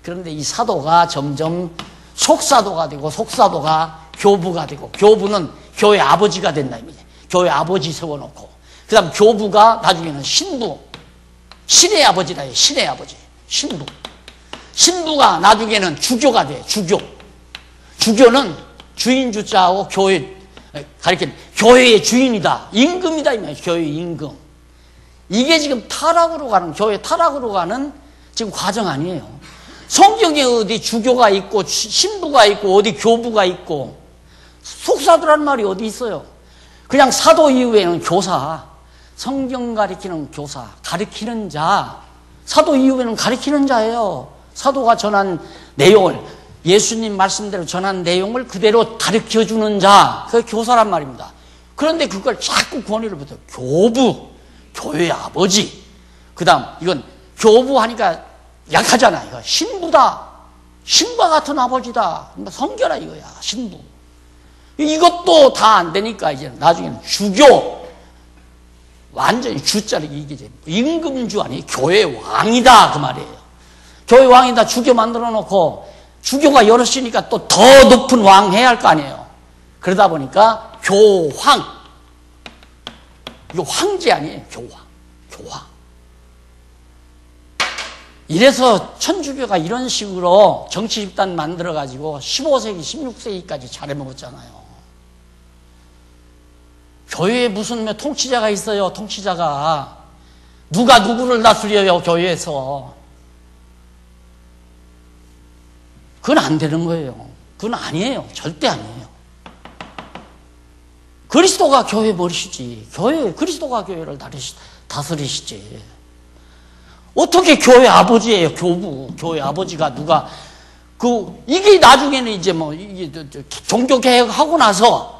그런데 이 사도가 점점 속사도가 되고, 속사도가 교부가 되고, 교부는 교회 아버지가 된다 입니다. 교회 아버지 세워놓고, 그 다음 교부가 나중에는 신부, 신의 아버지라 해요. 신의 아버지, 신부. 신부가 나중에는 주교가 돼. 주교는 주인 주자하고 교회 가리킨 교회의 주인이다. 임금이다 이 말이에요. 교회 임금. 이게 지금 타락으로 가는, 교회 타락으로 가는 지금 과정 아니에요. 성경에 어디 주교가 있고 신부가 있고 어디 교부가 있고 속사도란 말이 어디 있어요? 그냥 사도 이후에는 교사, 성경 가리키는 교사, 가리키는 자, 사도 이후에는 가리키는 자예요. 사도가 전한 내용을, 예수님 말씀대로 전한 내용을 그대로 가르쳐주는 자, 그게 교사란 말입니다. 그런데 그걸 자꾸 권위를 붙여요. 교부, 교회 아버지. 그 다음 이건 교부 하니까 약하잖아. 이거 신부다. 신과 같은 아버지다. 성결아 이거야. 신부. 이것도 다 안 되니까 이제 나중에는 주교. 완전히 주자를 이기지. 임금주 아니 교회 왕이다 그 말이에요. 교회 왕이다. 주교 만들어 놓고 주교가 여럿이니까 또 더 높은 왕 해야 할 거 아니에요. 그러다 보니까 교황. 이거 황제 아니에요. 교황. 이래서 천주교가 이런 식으로 정치 집단 만들어 가지고 15세기, 16세기까지 잘해먹었잖아요. 교회에 무슨 통치자가 있어요. 통치자가. 누가 누구를 다스려요. 교회에서. 그건 안 되는 거예요. 그건 아니에요. 절대 아니에요. 그리스도가 교회 머리시지. 그리스도가 교회를 다스리시지. 어떻게 교회 아버지예요, 교부. 교회 아버지가 누가, 이게 나중에는 이제 이게 종교개혁하고 나서,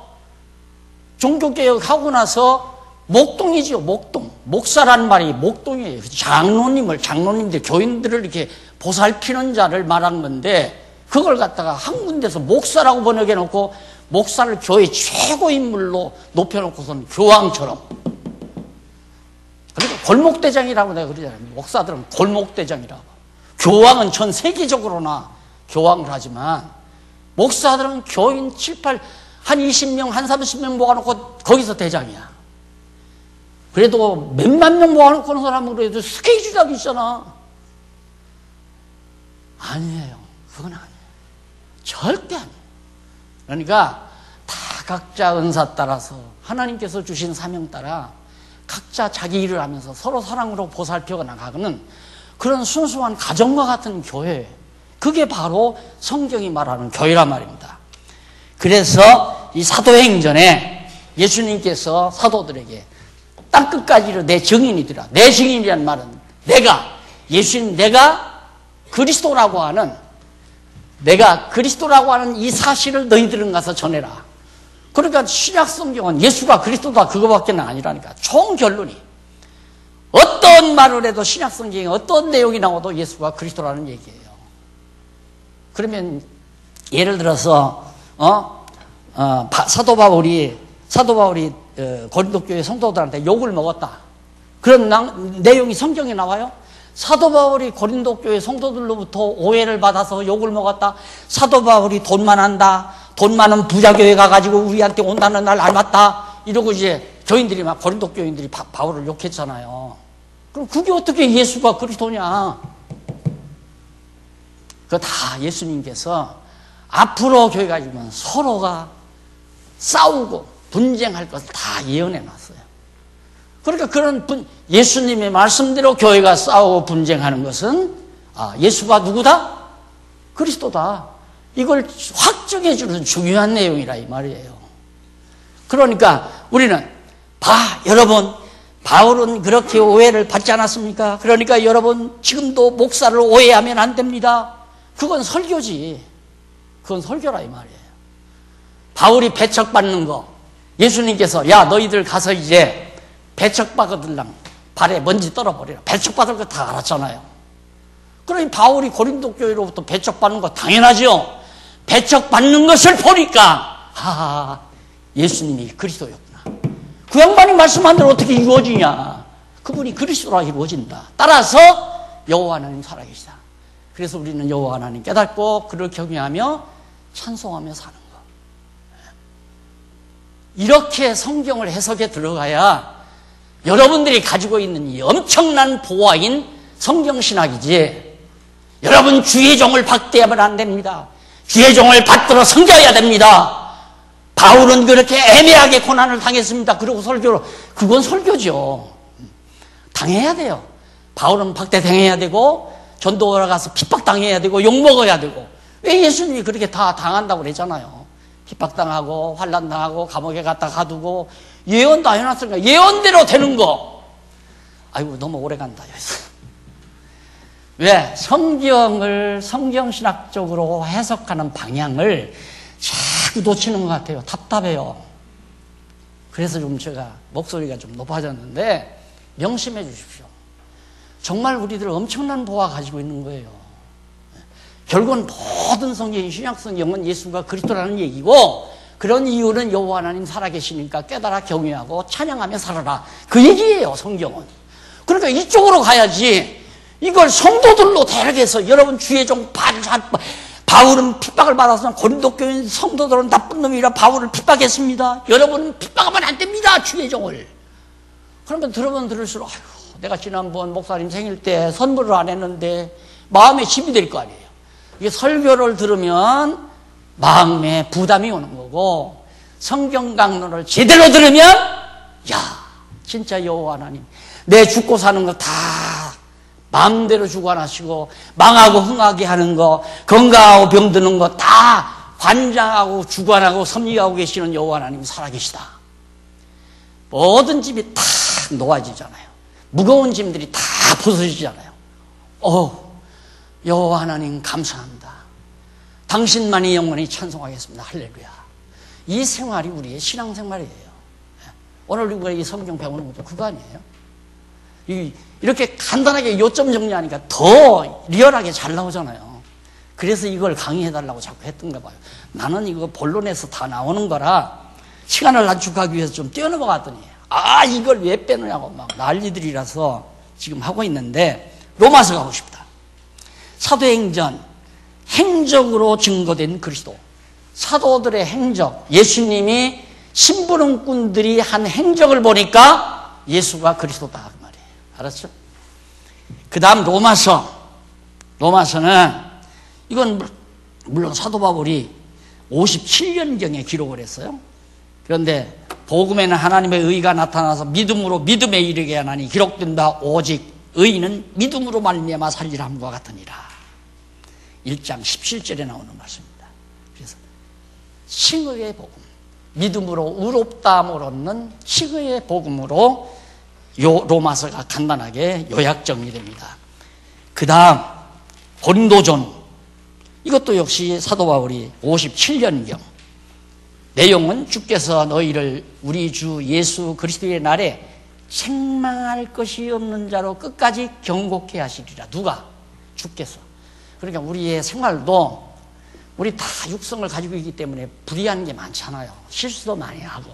목동이지요, 목동. 목사라는 말이 목동이에요. 장로님들, 교인들을 이렇게 보살피는 자를 말한 건데, 그걸 갖다가 한 군데서 목사라고 번역해 놓고, 목사를 교회 최고 인물로 높여놓고서는 교황처럼. 그리고 골목대장이라고 내가 그러잖아요. 목사들은 골목대장이라고. 교황은 전 세계적으로나 교황을 하지만, 목사들은 교인 한 20명, 한 30명 모아놓고 거기서 대장이야. 그래도 몇만 명 모아놓고 사람은 그래도 스케줄이라도 있잖아. 아니에요. 그건 아니에요. 절대 아니에요. 그러니까 다 각자 은사 따라서 하나님께서 주신 사명 따라 각자 자기 일을 하면서 서로 사랑으로 보살펴 나가는 그런 순수한 가정과 같은 교회, 그게 바로 성경이 말하는 교회란 말입니다. 그래서 이 사도행전에 예수님께서 사도들에게 땅끝까지로 내 증인이더라. 내 증인이란 말은 내가 그리스도라고 하는 이 사실을 너희들은 가서 전해라. 그러니까 신약 성경은 예수가 그리스도다 그거밖에 아니라니까. 총 결론이 어떤 말을 해도 신약 성경에 어떤 내용이 나와도 예수가 그리스도라는 얘기예요. 그러면 예를 들어서 사도 바울이 고린도 교회 성도들한테 욕을 먹었다. 그런 내용이 성경에 나와요? 사도 바울이 고린도 교회 성도들로부터 오해를 받아서 욕을 먹었다. 사도 바울이 돈만 한다. 돈 많은 부자 교회 가가지고 우리한테 온다는 날 안 왔다. 이러고 이제 고린도 교인들이 바울을 욕했잖아요. 그럼 그게 어떻게 예수가 그리스도냐? 그거 다 예수님께서 앞으로 교회가 있으면 서로가 싸우고 분쟁할 것을 다 예언해 놨어요. 그러니까 그런 예수님의 말씀대로 교회가 싸우고 분쟁하는 것은 예수가 누구다? 그리스도다. 이걸 확정해 주는 중요한 내용이라 이 말이에요. 그러니까 우리는 여러분, 바울은 그렇게 오해를 받지 않았습니까? 그러니까 여러분 지금도 목사를 오해하면 안 됩니다. 그건 설교지. 그건 설교라 이 말이에요. 바울이 배척받는 거, 예수님께서 야 너희들 가서 이제 배척받으들랑 발에 먼지 떨어버리라. 배척받을 거 다 알았잖아요. 그러니 바울이 고린도 교회로부터 배척받는 거 당연하죠. 배척받는 것을 보니까 예수님이 그리스도였구나. 그 양반이 말씀한 대로 어떻게 이루어지냐. 그분이 그리스도라 이루어진다. 따라서 여호와 하나님 살아계시다. 그래서 우리는 여호와 하나님 깨닫고 그를 경외하며 찬송하며 사는 거. 이렇게 성경을 해석에 들어가야 여러분들이 가지고 있는 이 엄청난 보화인 성경신학이지, 여러분 주의 종을 박대하면 안 됩니다. 주의 종을 받들어 섬겨야 됩니다. 바울은 그렇게 애매하게 고난을 당했습니다. 그리고 설교로, 그건 설교죠. 당해야 돼요. 바울은 박대당해야 되고 전도하러 가서 핍박당해야 되고 욕먹어야 되고. 왜 예수님이 그렇게 다 당한다고 그랬잖아요. 핍박당하고 환난당하고 감옥에 갖다 가두고 예언 다 해놨으니까 예언대로 되는 거. 아이고 너무 오래 간다. 왜? 성경을 성경신학적으로 해석하는 방향을 자꾸 놓치는 것 같아요. 답답해요. 그래서 좀 제가 목소리가 좀 높아졌는데 명심해 주십시오. 정말 우리들 엄청난 보화 가지고 있는 거예요. 결국은 모든 성경인 신약 성경은 예수가 그리스도라는 얘기고, 그런 이유는 여호와 하나님 살아계시니까 깨달아 경외하고 찬양하며 살아라. 그 얘기예요, 성경은. 그러니까 이쪽으로 가야지. 이걸 성도들로 대략해서 여러분 주의 종 바울은 핍박을 받아서 고린도 교인 성도들은 나쁜 놈이라 바울을 핍박했습니다. 여러분은 핍박하면 안 됩니다, 주의 종을. 그러면 들으면 들을수록 아이고, 내가 지난번 목사님 생일 때 선물을 안 했는데 마음에 짐이 될 거 아니에요. 이게 설교를 들으면 마음에 부담이 오는 거고, 성경 강론을 제대로 들으면 야 진짜 여호와 하나님 내 죽고 사는 거 다 마음대로 주관하시고, 망하고 흥하게 하는 거, 건강하고 병드는 거 다 관장하고 주관하고 섭리하고 계시는 여호와 하나님이 살아계시다. 모든 짐이 다 놓아지잖아요. 무거운 짐들이 다 벗어지잖아요. 여호와 하나님 감사합니다. 당신만이 영원히 찬송하겠습니다. 할렐루야. 이 생활이 우리의 신앙생활이에요. 오늘 우리가 이 성경 배우는 것도 그거 아니에요? 이렇게 간단하게 요점 정리하니까 더 리얼하게 잘 나오잖아요. 그래서 이걸 강의해달라고 자꾸 했던가 봐요. 나는 이거 본론에서 다 나오는 거라 시간을 단축하기 위해서 좀 뛰어넘어갔더니 이걸 왜 빼느냐고 막 난리들이라서 지금 하고 있는데, 로마서 가고 싶다. 사도행전, 행적으로 증거된 그리스도. 사도들의 행적, 예수님이 심부름꾼들이 한 행적을 보니까 예수가 그리스도다 그 말이에요. 알았죠? 그 다음 로마서는 이건 물론 사도 바울이 57년경에 기록을 했어요. 그런데 복음에는 하나님의 의가 나타나서 믿음으로 믿음에 이르게 하나니 기록된다. 오직 의인은 믿음으로 말미암아 살리라 함과 같으니라. 1장 17절에 나오는 말씀입니다. 그래서 칭의의 복음, 믿음으로 의롭다함을 얻는 칭의의 복음으로 로마서가 간단하게 요약 정리됩니다. 그 다음 고린도전, 이것도 역시 사도 바울이 57년경. 내용은 주께서 너희를 우리 주 예수 그리스도의 날에 책망할 것이 없는 자로 끝까지 경고케 하시리라. 누가? 주께서. 그러니까 우리의 생활도 우리 다 육성을 가지고 있기 때문에 불이한 게 많잖아요. 실수도 많이 하고.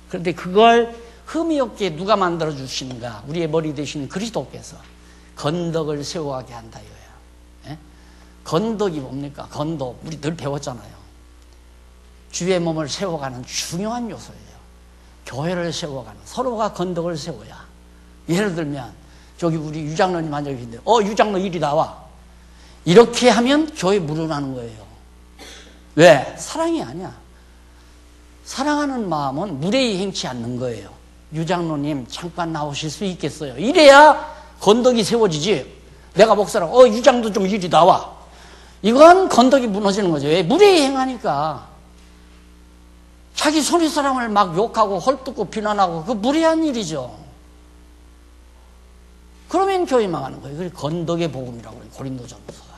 그런데 그걸 흠이 없게 누가 만들어 주시는가? 우리의 머리 되시는 그리스도께서 건덕을 세워가게 한다 이거예요. 예? 건덕이 뭡니까? 건덕 우리 늘 배웠잖아요. 주의 몸을 세워가는 중요한 요소예요. 교회를 세워가는, 서로가 건덕을 세워야. 예를 들면 저기 우리 유장로님 앉아 계신데 유장로 이리 나와. 이렇게 하면 교회 물러나는 거예요. 왜? 사랑이 아니야. 사랑하는 마음은 무례히 행치 않는 거예요. 유장로님 잠깐 나오실 수 있겠어요? 이래야 건덕이 세워지지. 내가 목사라고 유장도 좀 이리 나와. 이건 건덕이 무너지는 거죠. 왜? 무례히 행하니까. 자기 손윗 사람을 막 욕하고 헐뜯고 비난하고 그 무례한 일이죠. 그러면 교회 망하는 거예요. 그게 건덕의 복음이라고 그래요. 고린도전서가.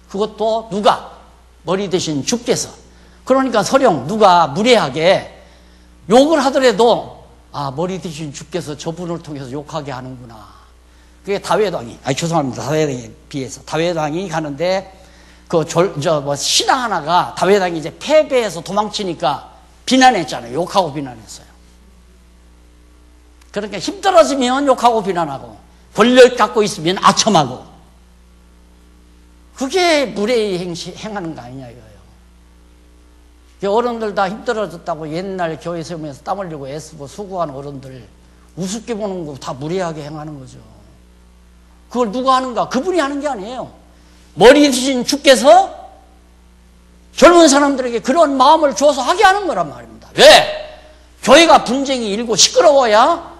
그것도 누가? 머리 대신 주께서. 그러니까 설령 누가 무례하게 욕을 하더라도 머리 대신 주께서 저분을 통해서 욕하게 하는구나. 그게 다윗왕이, 죄송합니다. 다윗왕에 비해서. 다윗왕이 가는데 신하 하나가 다윗왕이 이제 패배해서 도망치니까 비난했잖아요. 욕하고 비난했어요. 그러니까 힘들어지면 욕하고 비난하고 권력 갖고 있으면 아첨하고 그게 무례히 행하는 거 아니냐 이거예요. 어른들 다 힘들어졌다고 옛날 교회 세우면서 땀 흘리고 애쓰고 수고한 어른들 우습게 보는 거 다 무례하게 행하는 거죠. 그걸 누가 하는가? 그분이 하는 게 아니에요. 머리 드신 주께서 젊은 사람들에게 그런 마음을 주어서 하게 하는 거란 말입니다. 왜? 교회가 분쟁이 일고 시끄러워야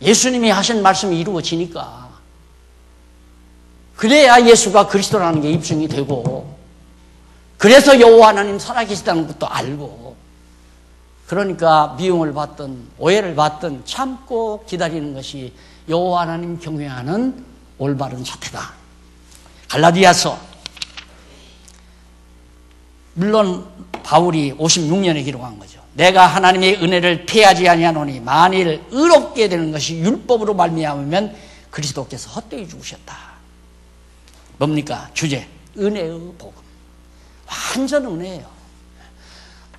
예수님이 하신 말씀이 이루어지니까. 그래야 예수가 그리스도라는 게 입증이 되고, 그래서 여호와 하나님 살아계시다는 것도 알고, 그러니까 미움을 받든 오해를 받든 참고 기다리는 것이 여호와 하나님 경외하는 올바른 자태다. 갈라디아서, 물론 바울이 56년에 기록한 거죠. 내가 하나님의 은혜를 피하지 아니하노니 만일 의롭게 되는 것이 율법으로 말미암으면 그리스도께서 헛되이 죽으셨다. 뭡니까? 주제, 은혜의 복음. 완전 은혜예요.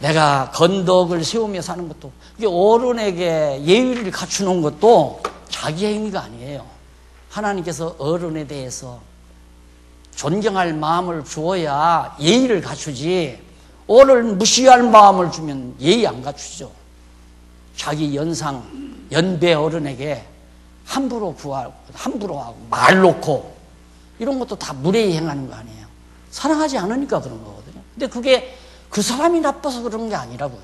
내가 건덕을 세우며 사는 것도, 어른에게 예의를 갖추는 것도 자기의 행위가 아니에요. 하나님께서 어른에 대해서 존경할 마음을 주어야 예의를 갖추지, 어른 무시할 마음을 주면 예의 안 갖추죠. 자기 연배 어른에게 함부로 구하고, 함부로 하고, 말 놓고, 이런 것도 다 무례히 행하는 거 아니에요. 사랑하지 않으니까 그런 거거든요. 근데 그게 그 사람이 나빠서 그런 게 아니라고요.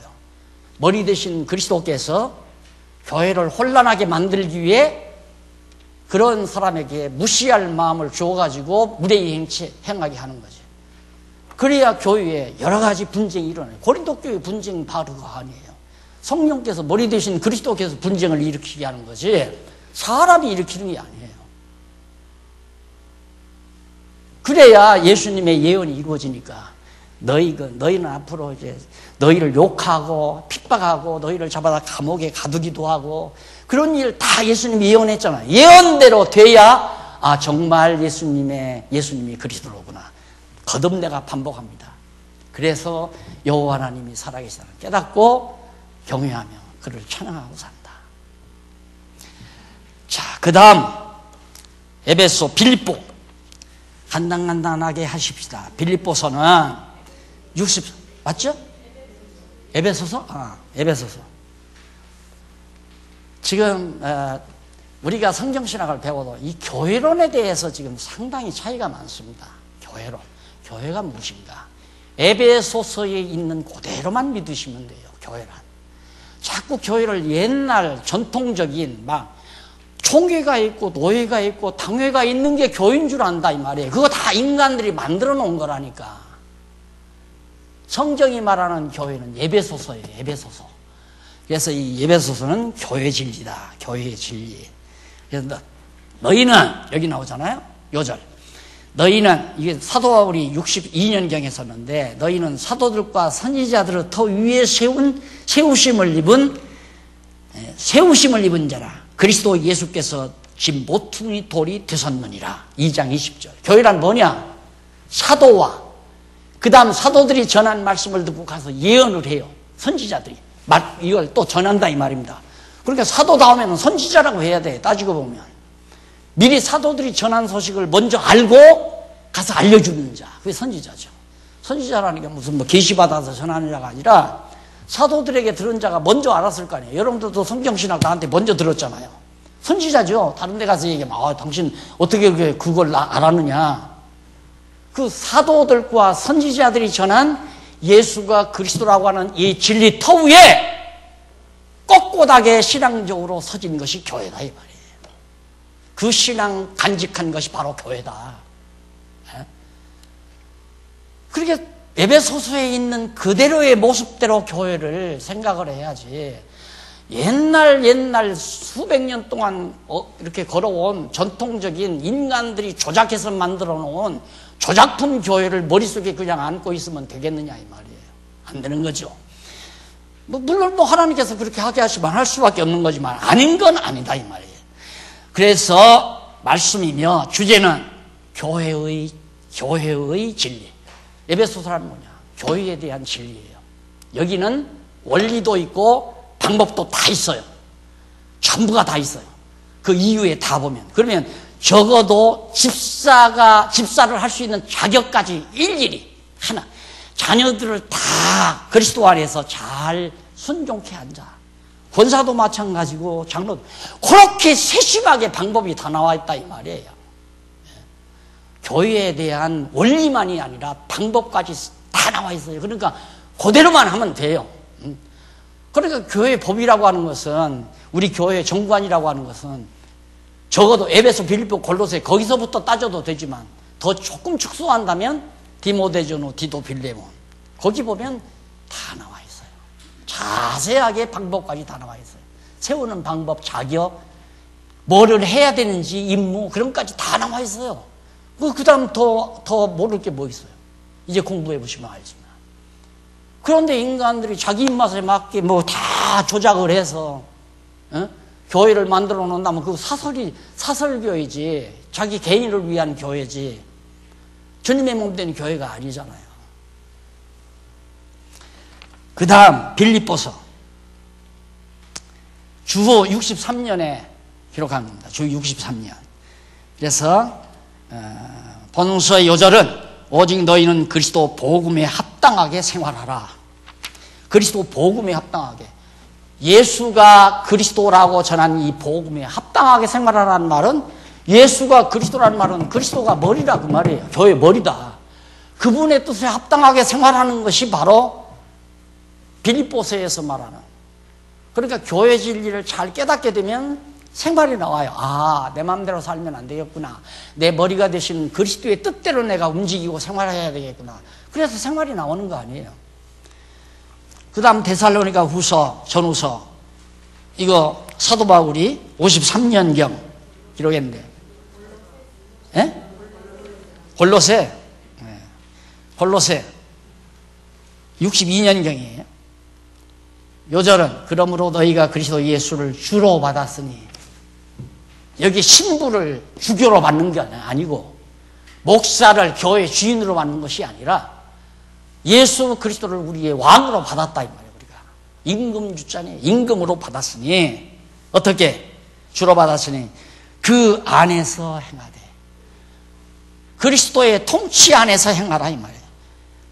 머리 대신 그리스도께서 교회를 혼란하게 만들기 위해 그런 사람에게 무시할 마음을 주어가지고 무례히 행하게 하는 거지. 그래야 교회에 여러 가지 분쟁이 일어나요. 고린도 교회 분쟁 바로가 아니에요. 성령께서 머리 대신 그리스도께서 분쟁을 일으키게 하는 거지 사람이 일으키는 게 아니에요. 그래야 예수님의 예언이 이루어지니까 너희는 앞으로 이제 너희를 욕하고 핍박하고 너희를 잡아다 감옥에 가두기도 하고 그런 일 다 예수님이 예언했잖아요. 예언대로 돼야 정말 예수님이 그리스도로구나. 거듭 내가 반복합니다. 그래서 여호와 하나님이 살아계시다는 깨닫고 경외하며 그를 찬양하고 산다. 자, 그 다음 에베소, 빌립보 간단하게 하십시다. 빌립보서는 60 맞죠? 에베소서? 에베소서. 지금 우리가 성경신학을 배워도 이 교회론에 대해서 지금 상당히 차이가 많습니다. 교회론. 교회가 무엇인가? 에베소서에 있는 그대로만 믿으시면 돼요. 교회란. 자꾸 교회를 옛날 전통적인 막 총회가 있고 노회가 있고 당회가 있는 게 교회인 줄 안다 이 말이에요. 그거 다 인간들이 만들어 놓은 거라니까. 성경이 말하는 교회는 에베소서예요. 에베소서. 그래서 이 에베소서는 교회 진리다. 교회의 진리. 그래서 너희는 여기 나오잖아요. 요절. 너희는 이게 사도 바울이 62년경에 썼는데 너희는 사도들과 선지자들을 더 위에 세우심을 입은 자라. 그리스도 예수께서 집 모퉁이 돌이 되셨느니라. 2장 20절. 교회란 뭐냐? 사도와 그 다음 사도들이 전한 말씀을 듣고 가서 예언을 해요. 선지자들이 이걸 또 전한다 이 말입니다. 그러니까 사도 다음에는 선지자라고 해야 돼. 따지고 보면 미리 사도들이 전한 소식을 먼저 알고 가서 알려주는 자, 그게 선지자죠. 선지자라는 게 무슨 계시받아서 전하는 자가 아니라 사도들에게 들은 자가 먼저 알았을 거 아니에요. 여러분들도 성경신학 나한테 먼저 들었잖아요. 선지자죠. 다른 데 가서 얘기하면 당신 어떻게 그걸 알았느냐. 그 사도들과 선지자들이 전한 예수가 그리스도라고 하는 이 진리 터 위에 꼿꼿하게 신앙적으로 서진 것이 교회다 이 말이에요. 그 신앙 간직한 것이 바로 교회다. 그렇게 에베소서에 있는 그대로의 모습대로 교회를 생각을 해야지, 옛날 수백 년 동안 이렇게 걸어온 전통적인 인간들이 조작해서 만들어 놓은 조작품 교회를 머릿속에 그냥 안고 있으면 되겠느냐 이 말이에요. 안 되는 거죠. 물론 하나님께서 그렇게 하게 하시면 할 수밖에 없는 거지만 아닌 건 아니다 이 말이에요. 그래서 말씀이며 주제는 교회의 진리. 에베소서란 뭐냐? 교회에 대한 진리예요. 여기는 원리도 있고 방법도 다 있어요. 전부가 다 있어요. 그 이유에 다 보면. 그러면 적어도 집사를 할 수 있는 자격까지 일일이 하나. 자녀들을 다 그리스도 안에서 잘 순종케 한자. 권사도 마찬가지고 장로도. 그렇게 세심하게 방법이 다 나와 있다 이 말이에요. 교회에 대한 원리만이 아니라 방법까지 다 나와 있어요. 그러니까 그대로만 하면 돼요. 그러니까 교회 법이라고 하는 것은, 우리 교회 정관이라고 하는 것은 적어도 에베소, 빌립보, 골로새 거기서부터 따져도 되지만 더 조금 축소한다면 디모데전후, 디도, 빌레몬 거기 보면 다 나와 있어요. 자세하게 방법까지 다 나와 있어요. 세우는 방법, 자격, 뭐를 해야 되는지 임무 그런 것까지 다 나와 있어요. 그 다음 더 모를 게 뭐 있어요. 이제 공부해 보시면 알지만. 그런데 인간들이 자기 입맛에 맞게 뭐 다 조작을 해서 교회를 만들어 놓는다면 그 사설교회지, 자기 개인을 위한 교회지 주님의 몸 된 교회가 아니잖아요. 그 다음 빌립보서 주후 63년에 기록한 겁니다. 주 63년. 그래서 본서의 요절은 오직 너희는 그리스도 복음에 합당하게 생활하라. 그리스도 복음에 합당하게. 예수가 그리스도라고 전한 이 복음에 합당하게 생활하라는 말은, 예수가 그리스도라는 말은 그리스도가 머리라 그 말이에요. 교회 머리다. 그분의 뜻에 합당하게 생활하는 것이 바로 빌립보서에서 말하는. 그러니까 교회 진리를 잘 깨닫게 되면 생활이 나와요. 아, 내 마음대로 살면 안 되겠구나. 내 머리가 되신 그리스도의 뜻대로 내가 움직이고 생활해야 되겠구나. 그래서 생활이 나오는 거 아니에요. 그 다음 데살로니가 후서, 전후서. 이거 사도 바울이 53년경 기록했는데. 예? 골로새. 골로새 62년경이에요. 요절은 그러므로 너희가 그리스도 예수를 주로 받았으니, 여기 신부를 주교로 받는 게 아니고 목사를 교회 주인으로 받는 것이 아니라 예수 그리스도를 우리의 왕으로 받았다 이 말이에요. 우리가 임금주자니 임금으로 받았으니, 어떻게 주로 받았으니 그 안에서 행하되, 그리스도의 통치 안에서 행하라 이 말이에요.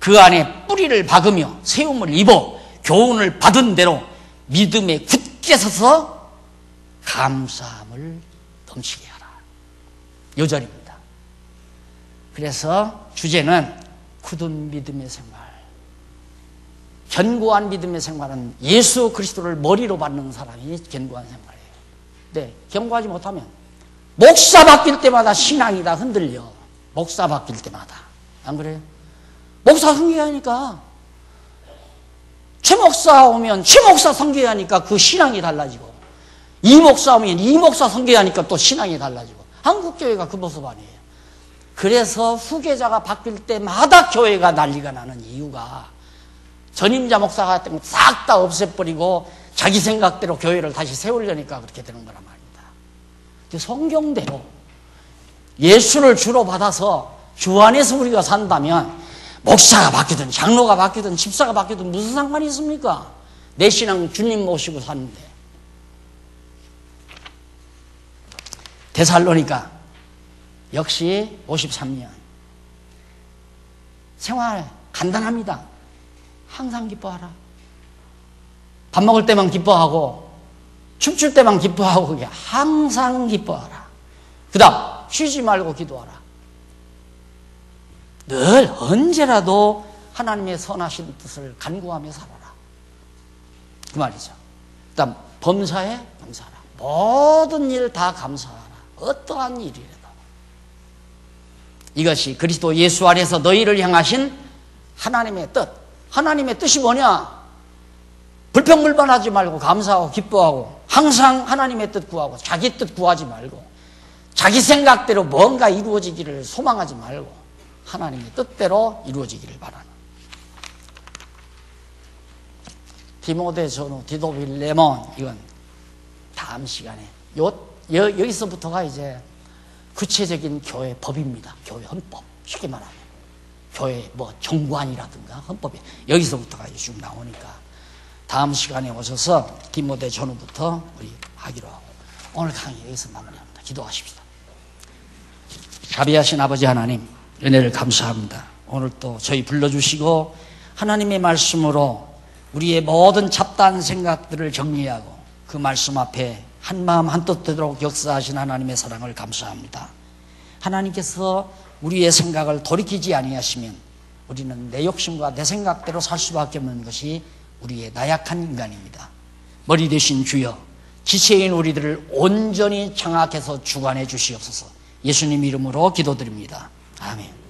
그 안에 뿌리를 박으며 세움을 입어 교훈을 받은 대로 믿음에 굳게 서서 감사함을 넘치게 하라. 요절입니다. 그래서 주제는 굳은 믿음의 생활. 견고한 믿음의 생활은 예수 그리스도를 머리로 받는 사람이 견고한 생활이에요. 네, 견고하지 못하면 목사 바뀔 때마다 신앙이 다 흔들려. 목사 바뀔 때마다. 안 그래요? 목사 승계하니까, 최 목사 오면 최 목사 선교하니까 그 신앙이 달라지고, 이 목사 오면 이 목사 선교하니까 또 신앙이 달라지고. 한국교회가 그 모습 아니에요. 그래서 후계자가 바뀔 때마다 교회가 난리가 나는 이유가, 전임자 목사 같은 거 싹 다 없애버리고 자기 생각대로 교회를 다시 세우려니까 그렇게 되는 거란 말입니다. 근데 성경대로 예수를 주로 받아서 주 안에서 우리가 산다면 목사가 바뀌든 장로가 바뀌든 집사가 바뀌든 무슨 상관이 있습니까? 내 신앙 주님 모시고 사는데. 데살로니가 역시 53년. 생활 간단합니다. 항상 기뻐하라. 밥 먹을 때만 기뻐하고 춤출 때만 기뻐하고, 그게 항상 기뻐하라. 그 다음 쉬지 말고 기도하라. 늘 언제라도 하나님의 선하신 뜻을 간구하며 살아라. 그 말이죠. 그 다음 범사에 감사하라. 모든 일 다 감사하라. 어떠한 일이라도. 이것이 그리스도 예수 안에서 너희를 향하신 하나님의 뜻. 하나님의 뜻이 뭐냐? 불평불만하지 말고 감사하고 기뻐하고 항상 하나님의 뜻 구하고 자기 뜻 구하지 말고 자기 생각대로 뭔가 이루어지기를 소망하지 말고 하나님의 뜻대로 이루어지기를 바라는 디모데전후, 디도빌레몬 이건 다음 시간에 여기서부터가 이제 구체적인 교회 법입니다. 교회 헌법. 쉽게 말하면 교회 뭐 정관이라든가 헌법이 여기서부터가 쭉 나오니까 다음 시간에 오셔서 디모데 전후부터 우리 하기로 하고 오늘 강의 여기서 마무리합니다. 기도하십시다. 자비하신 아버지 하나님 은혜를 감사합니다. 오늘 또 저희 불러주시고 하나님의 말씀으로 우리의 모든 잡다한 생각들을 정리하고 그 말씀 앞에 한마음 한뜻 되도록 역사하신 하나님의 사랑을 감사합니다. 하나님께서 우리의 생각을 돌이키지 아니하시면 우리는 내 욕심과 내 생각대로 살 수밖에 없는 것이 우리의 나약한 인간입니다. 머리 되신 주여 지체인 우리들을 온전히 장악해서 주관해 주시옵소서. 예수님 이름으로 기도드립니다. 아멘.